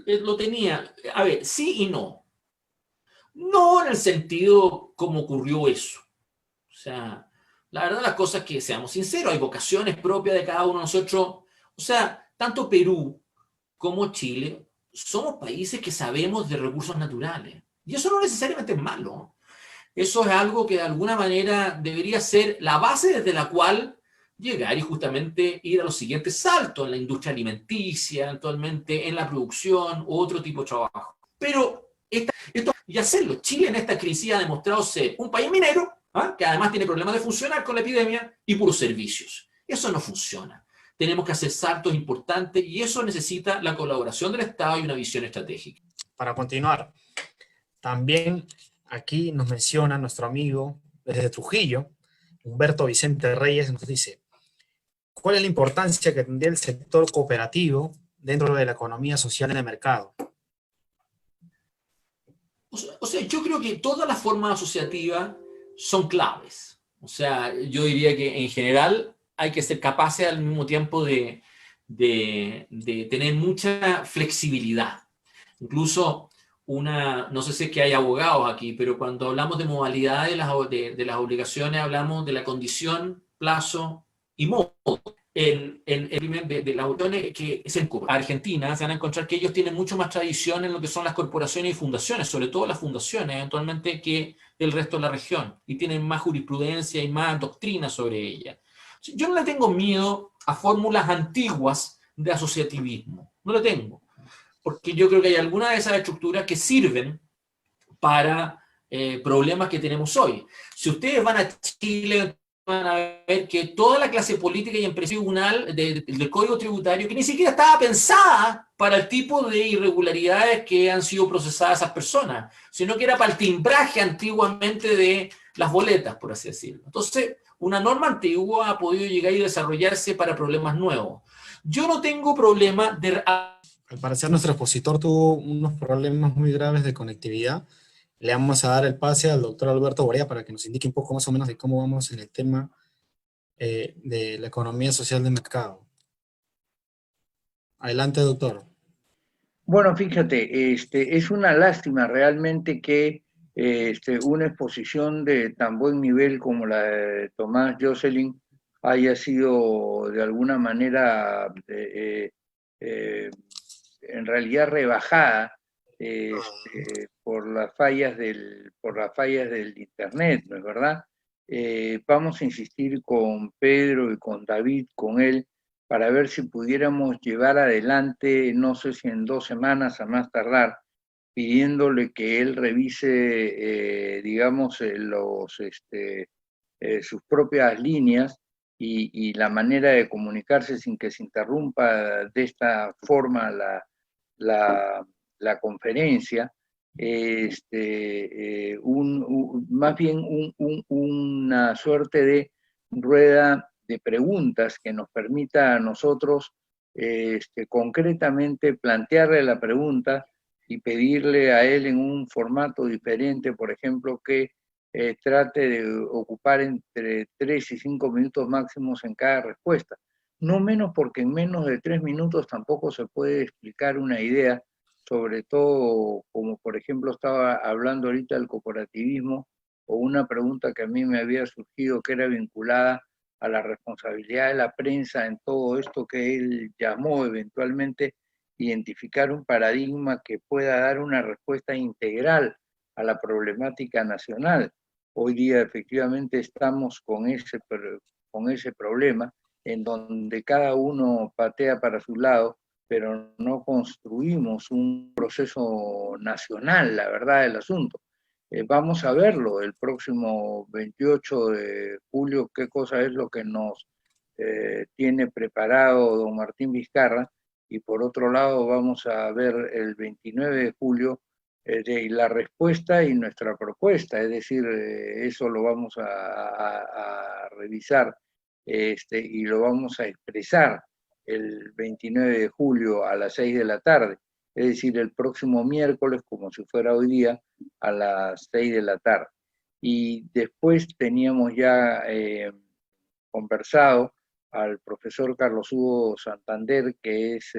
Lo tenía. A ver, sí y no. No en el sentido como ocurrió eso. O sea, la verdad las cosas que, seamos sinceros, hay vocaciones propias de cada uno de nosotros. O sea, tanto Perú como Chile somos países que sabemos de recursos naturales. Y eso no necesariamente es malo. Eso es algo que de alguna manera debería ser la base desde la cual llegar y justamente ir a los siguientes saltos en la industria alimenticia, actualmente en la producción u otro tipo de trabajo. Pero esto y hacerlo. Chile en esta crisis ha demostrado ser un país minero, que además tiene problemas de funcionar con la epidemia, y puros servicios. Eso no funciona. Tenemos que hacer saltos importantes y eso necesita la colaboración del Estado y una visión estratégica. Para continuar, también aquí nos menciona nuestro amigo desde Trujillo, Humberto Vicente Reyes, nos dice, ¿cuál es la importancia que tendría el sector cooperativo dentro de la economía social en el mercado? O sea, yo creo que todas las formas asociativas son claves. O sea, yo diría que en general hay que ser capaces al mismo tiempo de tener mucha flexibilidad. Incluso no sé si es que hay abogados aquí, pero cuando hablamos de modalidades de las obligaciones, hablamos de la condición, plazo y modo. En de las obligaciones que se encuentran. Argentina, se van a encontrar que ellos tienen mucho más tradición en lo que son las corporaciones y fundaciones, sobre todo las fundaciones, eventualmente, que el resto de la región, y tienen más jurisprudencia y más doctrina sobre ellas. Yo no le tengo miedo a fórmulas antiguas de asociativismo, no le tengo, porque yo creo que hay algunas de esas estructuras que sirven para problemas que tenemos hoy. Si ustedes van a Chile, van a ver que toda la clase política y empresarial tribunal del Código Tributario, que ni siquiera estaba pensada para el tipo de irregularidades que han sido procesadas esas personas, sino que era para el timbraje antiguamente de las boletas, por así decirlo. Entonces, una norma antigua ha podido llegar y desarrollarse para problemas nuevos. Yo no tengo problema de... Al parecer nuestro expositor tuvo unos problemas muy graves de conectividad. Le vamos a dar el pase al doctor Alberto Borea para que nos indique un poco más o menos de cómo vamos en el tema de la economía social de mercado. Adelante, doctor. Bueno, fíjate, es una lástima realmente que una exposición de tan buen nivel como la de Tomás Josselin haya sido de alguna manera en realidad rebajada por las fallas del internet, ¿no es verdad? Vamos a insistir con Pedro y con David, con él, para ver si pudiéramos llevar adelante, no sé si en 2 semanas a más tardar, pidiéndole que él revise, digamos, sus propias líneas y la manera de comunicarse sin que se interrumpa de esta forma la conferencia, más bien una suerte de rueda de preguntas que nos permita a nosotros concretamente plantearle la pregunta y pedirle a él en un formato diferente, por ejemplo, que trate de ocupar entre 3 y 5 minutos máximos en cada respuesta. No menos porque en menos de 3 minutos tampoco se puede explicar una idea, sobre todo como por ejemplo estaba hablando ahorita del cooperativismo, o una pregunta que a mí me había surgido que era vinculada a la responsabilidad de la prensa en todo esto que él llamó eventualmente identificar un paradigma que pueda dar una respuesta integral a la problemática nacional. Hoy día efectivamente estamos con ese problema en donde cada uno patea para su lado, pero no construimos un proceso nacional, la verdad del asunto. Vamos a verlo el próximo 28 de julio, qué cosa es lo que nos tiene preparado don Martín Vizcarra, y por otro lado vamos a ver el 29 de julio de la respuesta y nuestra propuesta, es decir, eso lo vamos a revisar y lo vamos a expresar el 29 de julio a las 6 de la tarde, es decir, el próximo miércoles, como si fuera hoy día, a las 6 de la tarde. Y después teníamos ya conversado al profesor Carlos Hugo Santander, que es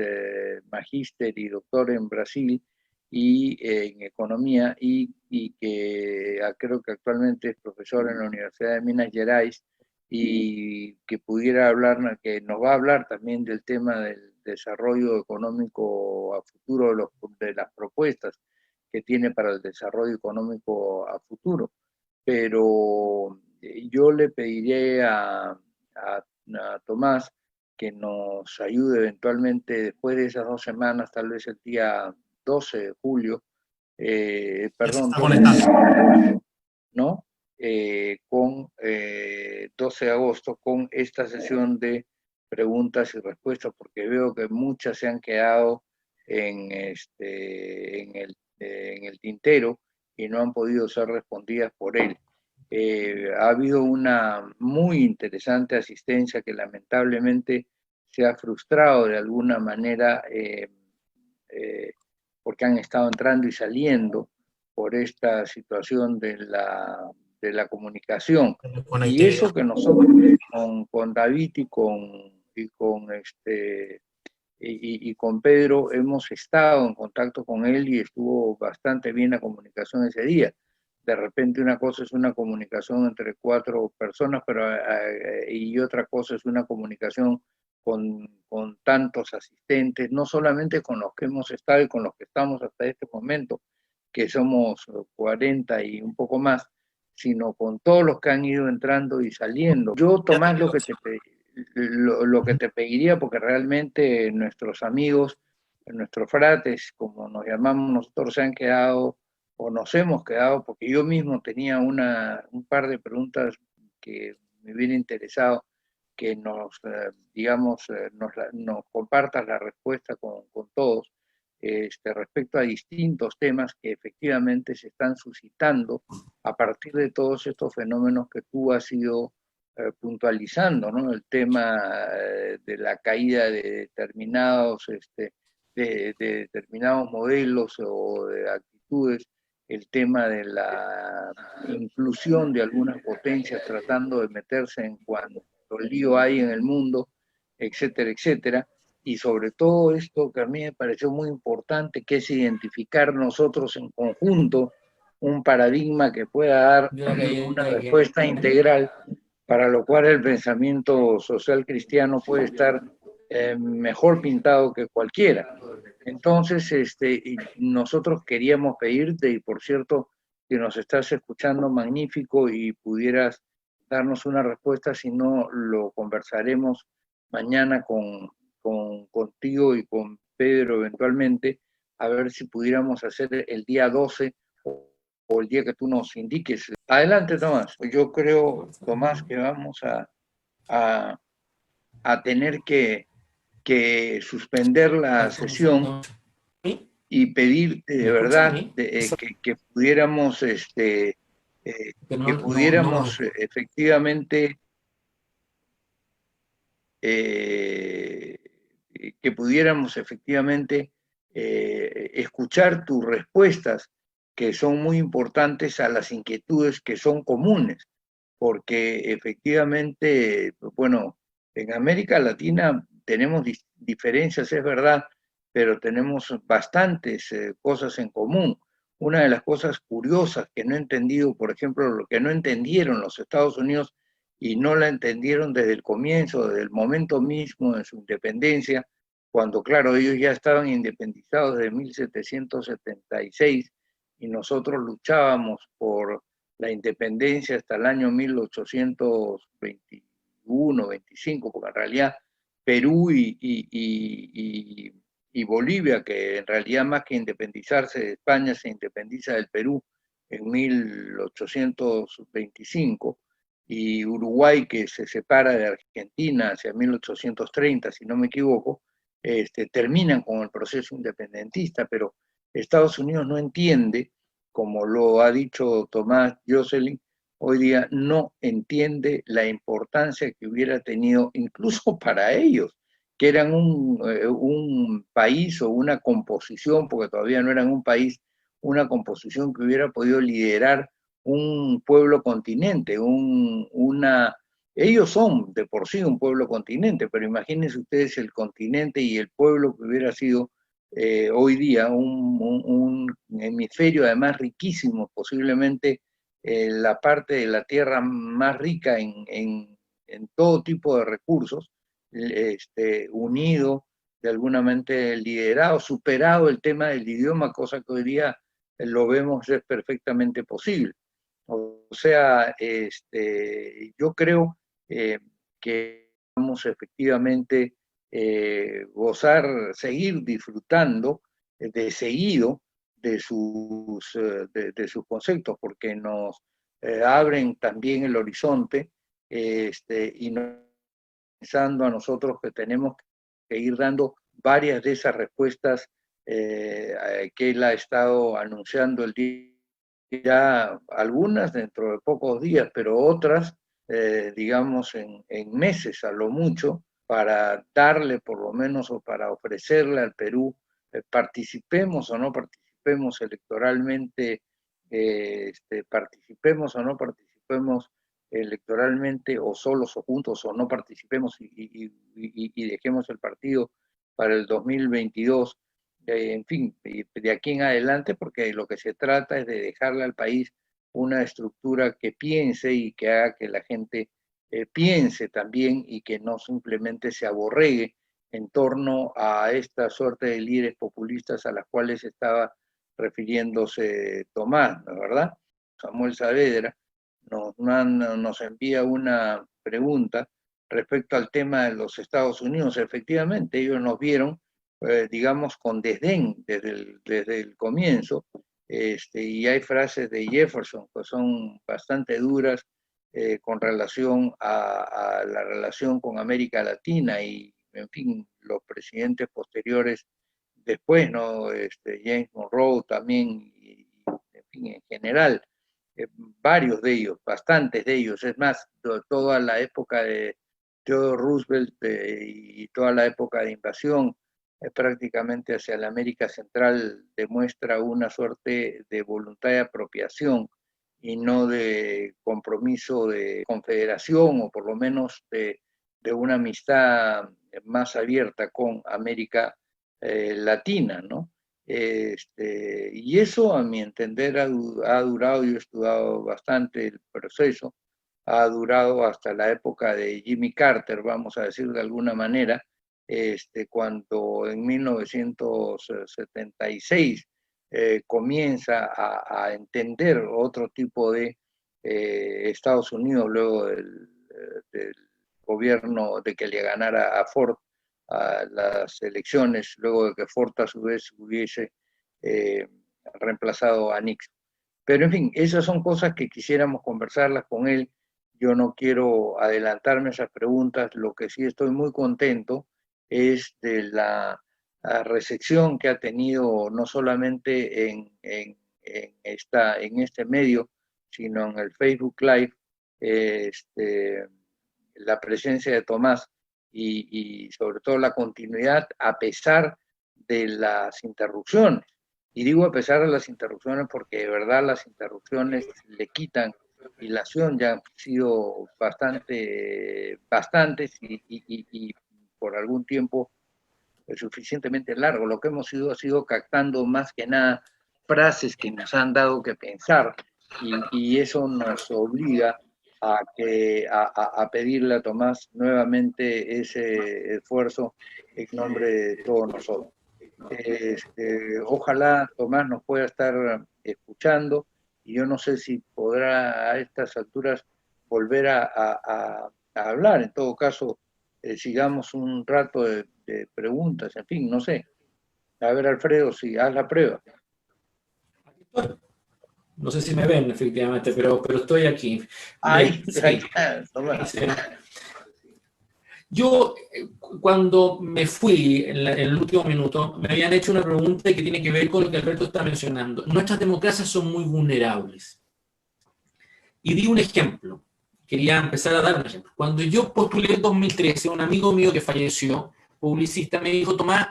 magíster y doctor en Brasil y en economía, y que creo que actualmente es profesor en la Universidad de Minas Gerais, y que pudiera hablar, que nos va a hablar también del tema del desarrollo económico a futuro, de las propuestas que tiene para el desarrollo económico a futuro. Pero yo le pediré a Tomás que nos ayude eventualmente después de esas 2 semanas, tal vez el día 12 de julio, perdón, 12 de agosto, ¿no? Con 12 de agosto, con esta sesión de preguntas y respuestas, porque veo que muchas se han quedado en el tintero y no han podido ser respondidas por él. Ha habido una muy interesante asistencia que lamentablemente se ha frustrado de alguna manera porque han estado entrando y saliendo por esta situación de la comunicación. Y eso que nosotros con David y con Pedro hemos estado en contacto con él y estuvo bastante bien la comunicación ese día. De repente una cosa es una comunicación entre 4 personas, y otra cosa es una comunicación con tantos asistentes, no solamente con los que hemos estado y con los que estamos hasta este momento, que somos 40 y un poco más, sino con todos los que han ido entrando y saliendo. Yo, Tomás, lo que te pediría, porque realmente nuestros amigos, nuestros frates, como nos llamamos nosotros, se han quedado o nos hemos quedado, porque yo mismo tenía un par de preguntas que me hubiera interesado que nos compartas la respuesta con todos respecto a distintos temas que efectivamente se están suscitando a partir de todos estos fenómenos que tú has ido puntualizando, ¿no? El tema de la caída de determinados modelos o de actitudes, el tema de la inclusión de algunas potencias tratando de meterse en cuanto lío hay en el mundo, etcétera, etcétera. Y sobre todo esto que a mí me pareció muy importante, que es identificar nosotros en conjunto un paradigma que pueda dar una respuesta integral, para lo cual el pensamiento social cristiano puede estar mejor pintado que cualquiera. Entonces, nosotros queríamos pedirte, y por cierto, que nos estás escuchando, magnífico, y pudieras darnos una respuesta, si no lo conversaremos mañana contigo y con Pedro eventualmente, a ver si pudiéramos hacer el día 12 o el día que tú nos indiques. Adelante, Tomás. Yo creo, Tomás, que vamos a tener que suspender la sesión y pedirte de verdad que pudiéramos, efectivamente escuchar tus respuestas, que son muy importantes a las inquietudes que son comunes, porque efectivamente, bueno, en América Latina tenemos diferencias, es verdad, pero tenemos bastantes cosas en común. Una de las cosas curiosas que no he entendido, por ejemplo, lo que no entendieron los Estados Unidos y no la entendieron desde el comienzo, desde el momento mismo de su independencia, cuando, claro, ellos ya estaban independizados desde 1776 y nosotros luchábamos por la independencia hasta el año 1821, 25, porque en realidad Perú y Bolivia, que en realidad más que independizarse de España, se independiza del Perú en 1825, y Uruguay, que se separa de Argentina hacia 1830, si no me equivoco, terminan con el proceso independentista, pero Estados Unidos no entiende, como lo ha dicho Tomás Jocelyn, hoy día no entiende la importancia que hubiera tenido incluso para ellos, que eran un país o una composición, porque todavía no eran un país, una composición que hubiera podido liderar un pueblo continente, ellos son de por sí un pueblo continente, pero imagínense ustedes el continente y el pueblo que hubiera sido hoy día un hemisferio además riquísimo, posiblemente la parte de la tierra más rica en todo tipo de recursos, unido, de alguna manera liderado, superado el tema del idioma, cosa que hoy día lo vemos es perfectamente posible. O sea, yo creo que vamos efectivamente gozar, seguir disfrutando de seguido de sus conceptos, porque nos abren también el horizonte y nos pensando a nosotros que tenemos que ir dando varias de esas respuestas que él ha estado anunciando el día, ya algunas dentro de pocos días, pero otras, digamos, en meses a lo mucho, para darle por lo menos o para ofrecerle al Perú, participemos o no participemos electoralmente, participemos o no participemos electoralmente, o solos o juntos, o no participemos y dejemos el partido para el 2022, en fin, de aquí en adelante, porque lo que se trata es de dejarle al país una estructura que piense y que haga que la gente piense también y que no simplemente se aborregue en torno a esta suerte de líderes populistas a las cuales estaba refiriéndose Tomás, ¿no es verdad? Samuel Saavedra nos envía una pregunta respecto al tema de los Estados Unidos. Efectivamente, ellos nos vieron, digamos, con desdén desde el comienzo, y hay frases de Jefferson que son bastante duras con relación a la relación con América Latina y, en fin, los presidentes posteriores después, ¿no? James Monroe también, en fin, en general, varios de ellos, bastantes de ellos, es más, toda la época de Theodore Roosevelt y toda la época de invasión prácticamente hacia la América Central demuestra una suerte de voluntad de apropiación y no de compromiso de confederación o por lo menos de una amistad más abierta con América Latina, ¿no? Y eso, a mi entender, ha durado, yo he estudiado bastante el proceso, ha durado hasta la época de Jimmy Carter, vamos a decir de alguna manera, cuando en 1976 comienza a entender otro tipo de Estados Unidos luego del gobierno de que le ganara a Ford a las elecciones, luego de que Ford a su vez hubiese reemplazado a Nixon. Pero en fin, esas son cosas que quisiéramos conversarlas con él. Yo no quiero adelantarme a esas preguntas. Lo que sí estoy muy contento es de la recepción que ha tenido no solamente en este medio, sino en el Facebook Live, la presencia de Tomás y sobre todo la continuidad a pesar de las interrupciones. Y digo a pesar de las interrupciones porque de verdad las interrupciones le quitan dilación, ya han sido bastantes y por algún tiempo suficientemente largo. Lo que hemos ido ha sido captando más que nada frases que nos han dado que pensar y eso nos obliga a pedirle a Tomás nuevamente ese esfuerzo en nombre de todos nosotros. Ojalá Tomás nos pueda estar escuchando y yo no sé si podrá a estas alturas volver a hablar. En todo caso, sigamos un rato de preguntas, en fin, no sé. A ver, Alfredo, si haz la prueba. No sé si me ven, efectivamente, pero estoy aquí. Ahí, Sí. ahí está, Tomás. Sí. Yo, cuando me fui en el último minuto, me habían hecho una pregunta que tiene que ver con lo que Alberto está mencionando. Nuestras democracias son muy vulnerables. Y di un ejemplo. Quería empezar a dar un ejemplo. Cuando yo postulé en 2013, un amigo mío que falleció, publicista, me dijo: Tomás,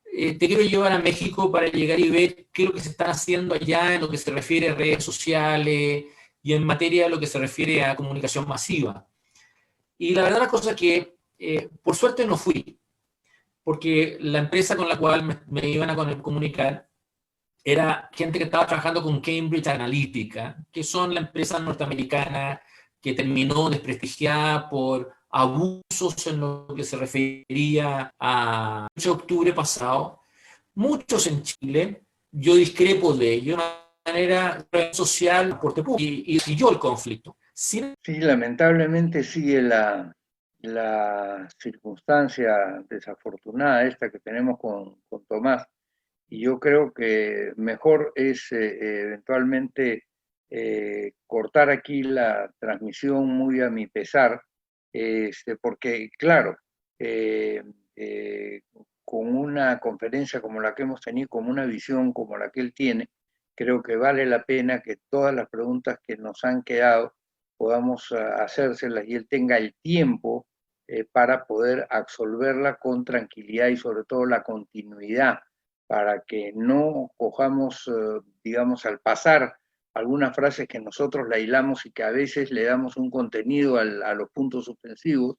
te quiero llevar a México para llegar y ver qué es lo que se está haciendo allá en lo que se refiere a redes sociales y en materia de lo que se refiere a comunicación masiva. Y la verdad la cosa es que por suerte no fui, porque la empresa con la cual me iban a comunicar era gente que estaba trabajando con Cambridge Analytica, que son la empresa norteamericana que terminó desprestigiada por abusos en lo que se refería a 8 de octubre pasado. Muchos en Chile, yo discrepo de ello, de una manera social, aporte público, y siguió el conflicto. Sí, lamentablemente sigue la circunstancia desafortunada esta que tenemos con Tomás, y yo creo que mejor es eventualmente cortar aquí la transmisión muy a mi pesar, porque claro, con una conferencia como la que hemos tenido, con una visión como la que él tiene, creo que vale la pena que todas las preguntas que nos han quedado podamos hacérselas y él tenga el tiempo para poder absolverla con tranquilidad y sobre todo la continuidad, para que no cojamos, digamos, al pasar algunas frases que nosotros la hilamos y que a veces le damos un contenido a los puntos suspensivos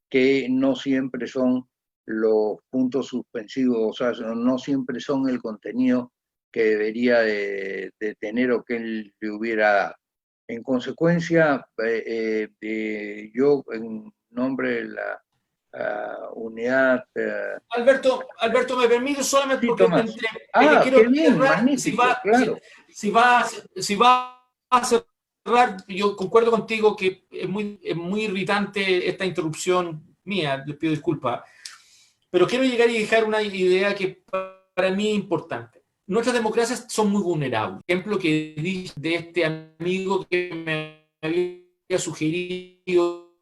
que no siempre son los puntos suspensivos, o sea, no siempre son el contenido que debería de tener o que él le hubiera dado. En consecuencia, yo en nombre de la unidad... Alberto, me permite solamente sí, porque Tomás. quiero Qué bien, cerrar, magnífico, claro. si va a cerrar, yo concuerdo contigo que es muy irritante esta interrupción mía, les pido disculpas, pero quiero llegar y dejar una idea que para mí es importante. Nuestras democracias son muy vulnerables. Ejemplo que dije de este amigo que me había sugerido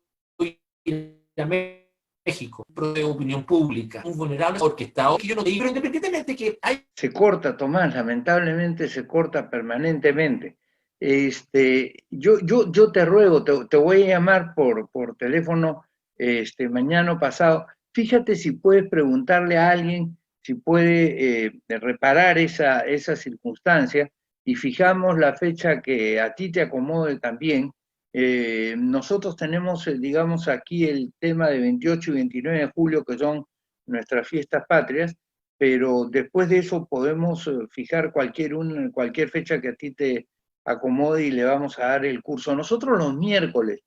ir a México, pro de opinión pública, muy vulnerable, orquestado, que yo no te digo, pero independientemente que hay... Se corta, Tomás, lamentablemente se corta permanentemente. Yo te ruego, te voy a llamar por teléfono mañana o pasado. Fíjate si puedes preguntarle a alguien si puede reparar esa circunstancia y fijamos la fecha que a ti te acomode también. Nosotros tenemos, digamos, aquí el tema de 28 y 29 de julio, que son nuestras fiestas patrias, pero después de eso podemos fijar cualquier fecha que a ti te acomode y le vamos a dar el curso. Nosotros los miércoles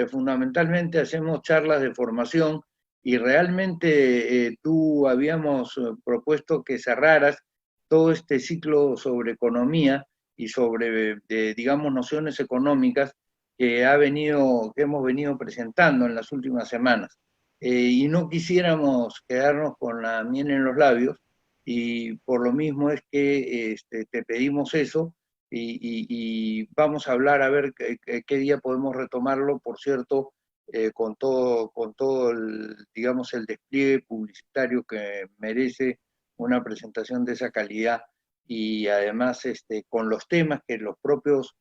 fundamentalmente hacemos charlas de formación y realmente tú habíamos propuesto que cerraras todo este ciclo sobre economía y sobre, digamos, nociones económicas que hemos venido presentando en las últimas semanas. Y no quisiéramos quedarnos con la miel en los labios, y por lo mismo es que te pedimos eso, y vamos a hablar a ver qué día podemos retomarlo, por cierto, con todo el, digamos, el despliegue publicitario que merece una presentación de esa calidad, y además con los temas que los propios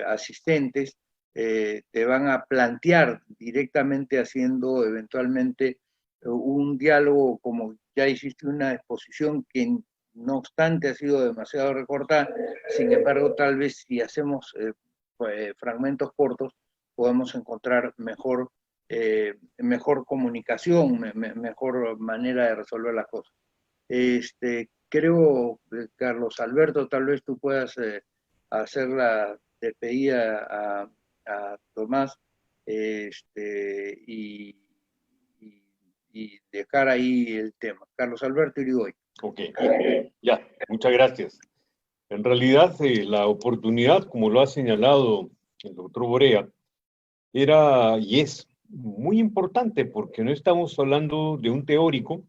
asistentes te van a plantear directamente, haciendo eventualmente un diálogo, como ya hiciste una exposición que no obstante ha sido demasiado recortada. Sin embargo, tal vez si hacemos fragmentos cortos, podemos encontrar mejor comunicación, mejor manera de resolver las cosas. Creo, Carlos Alberto, tal vez tú puedas hacer la despedida a Tomás, y dejar ahí el tema. Carlos Alberto Irigoyen. Ok, ya, muchas gracias. En realidad, la oportunidad, como lo ha señalado el doctor Borea, era y es muy importante, porque no estamos hablando de un teórico,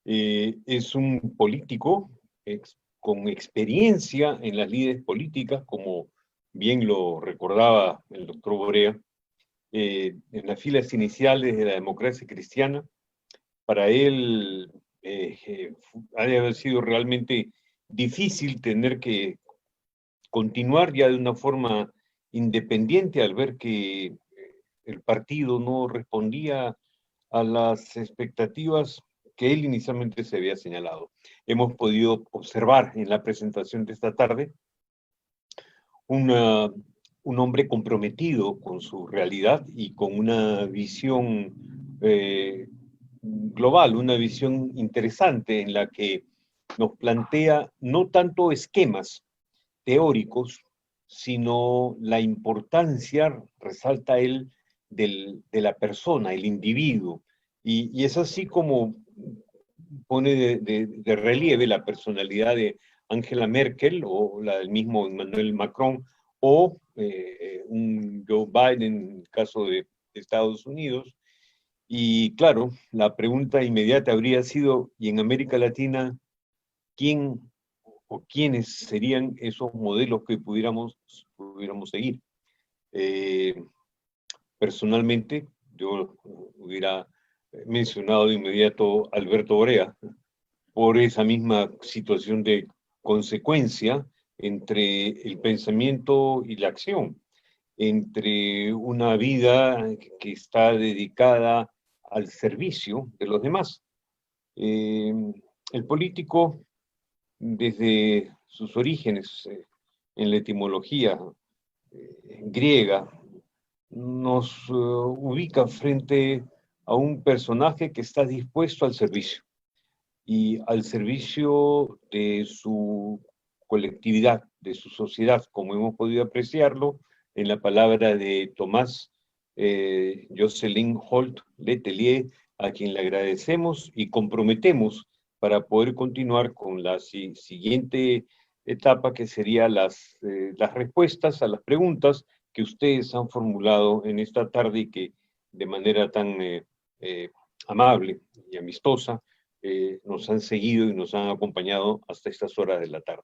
es un político con experiencia en las lides políticas, como bien lo recordaba el doctor Borea, en las filas iniciales de la democracia cristiana. Para él ha de haber sido realmente difícil tener que continuar ya de una forma independiente al ver que el partido no respondía a las expectativas que él inicialmente se había señalado. Hemos podido observar en la presentación de esta tarde un hombre comprometido con su realidad y con una visión global, una visión interesante en la que nos plantea no tanto esquemas teóricos, sino la importancia, resalta él, de la persona, el individuo. Y es así como pone de relieve la personalidad de Angela Merkel o la del mismo Emmanuel Macron o un Joe Biden en el caso de Estados Unidos. Y claro, la pregunta inmediata habría sido, ¿y en América Latina quién o quiénes serían esos modelos que pudiéramos seguir? Personalmente, yo hubiera mencionado de inmediato a Alberto Borea, por esa misma situación de consecuencia entre el pensamiento y la acción, entre una vida que está dedicada al servicio de los demás. El político, desde sus orígenes en la etimología griega, nos ubica frente a un personaje que está dispuesto al servicio, y al servicio de su colectividad, de su sociedad, como hemos podido apreciarlo en la palabra de Tomás Josselin Holt Letelier, a quien le agradecemos y comprometemos para poder continuar con la siguiente etapa, que sería las respuestas a las preguntas que ustedes han formulado en esta tarde y que de manera tan amable y amistosa nos han seguido y nos han acompañado hasta estas horas de la tarde.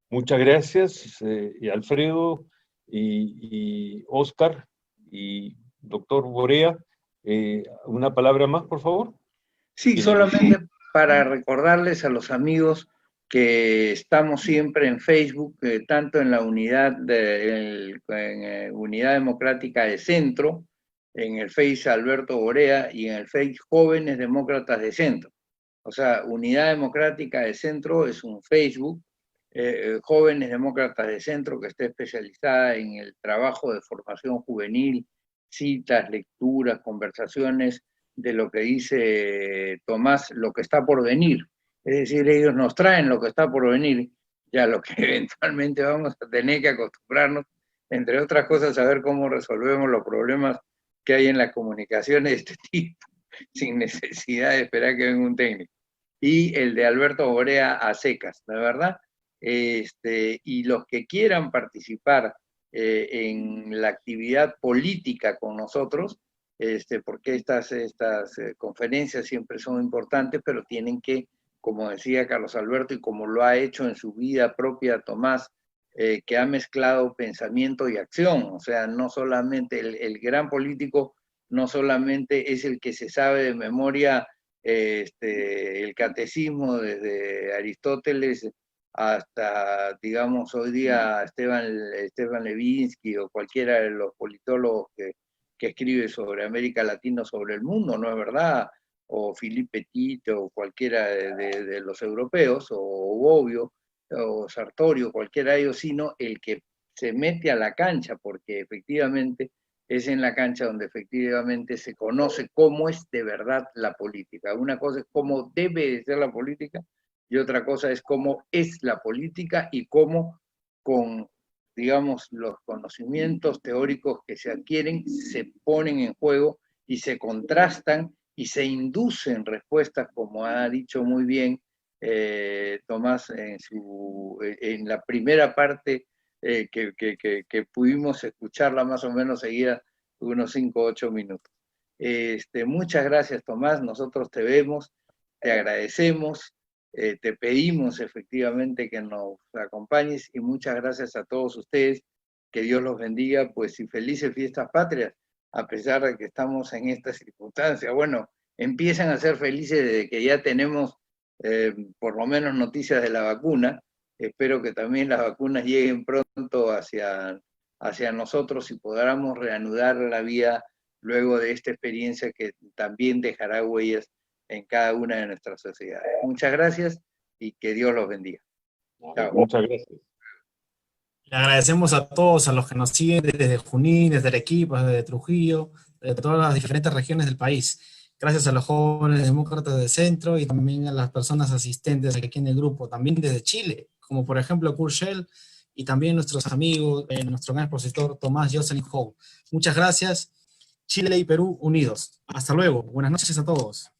Muchas gracias, y Alfredo, y Oscar, y doctor Borea. ¿Una palabra más, por favor? Sí, solamente para recordarles a los amigos que estamos siempre en Facebook, tanto en la unidad Unidad Democrática de Centro, en el Face Alberto Borea, y en el Face Jóvenes Demócratas de Centro. O sea, Unidad Democrática de Centro es un Facebook, Jóvenes Demócratas de Centro, que está especializada en el trabajo de formación juvenil, citas, lecturas, conversaciones de lo que dice Tomás, lo que está por venir. Es decir, ellos nos traen lo que está por venir, ya lo que eventualmente vamos a tener que acostumbrarnos, entre otras cosas, a ver cómo resolvemos los problemas que hay en las comunicaciones de este tipo, sin necesidad de esperar que venga un técnico. Y el de Alberto Borea a secas, la verdad. Y los que quieran participar en la actividad política con nosotros, porque estas conferencias siempre son importantes, pero tienen que, como decía Carlos Alberto, y como lo ha hecho en su vida propia Tomás, que ha mezclado pensamiento y acción. O sea, no solamente el gran político, no solamente es el que se sabe de memoria el catecismo desde Aristóteles hasta, digamos, hoy día Esteban Levinsky o cualquiera de los politólogos que escribe sobre América Latina, sobre el mundo, ¿no es verdad? O Philippe Petit o cualquiera de los europeos, o Bobbio, o Sartori, o cualquiera de ellos, sino el que se mete a la cancha, porque efectivamente es en la cancha donde efectivamente se conoce cómo es de verdad la política. Una cosa es cómo debe de ser la política, y otra cosa es cómo es la política y cómo con, digamos, los conocimientos teóricos que se adquieren se ponen en juego y se contrastan y se inducen respuestas, como ha dicho muy bien Tomás en la primera parte que pudimos escucharla más o menos seguida unos 5 o 8 minutos. Muchas gracias, Tomás, nosotros te vemos, te agradecemos, te pedimos efectivamente que nos acompañes, y muchas gracias a todos ustedes, que Dios los bendiga, pues, y felices fiestas patrias, a pesar de que estamos en esta circunstancia. Bueno, empiezan a ser felices desde que ya tenemos por lo menos noticias de la vacuna. Espero que también las vacunas lleguen pronto hacia nosotros y podamos reanudar la vida luego de esta experiencia que también dejará huellas en cada una de nuestras sociedades. Muchas gracias y que Dios los bendiga. Chao. Muchas gracias. Le agradecemos a todos, a los que nos siguen desde Junín, desde Arequipa, desde Trujillo, de todas las diferentes regiones del país. Gracias a los jóvenes demócratas del centro y también a las personas asistentes aquí en el grupo, también desde Chile, como por ejemplo Kurt Schell, y también nuestros amigos, nuestro gran expositor Tomás Jocelyn Hall. Muchas gracias. Chile y Perú unidos. Hasta luego. Buenas noches a todos.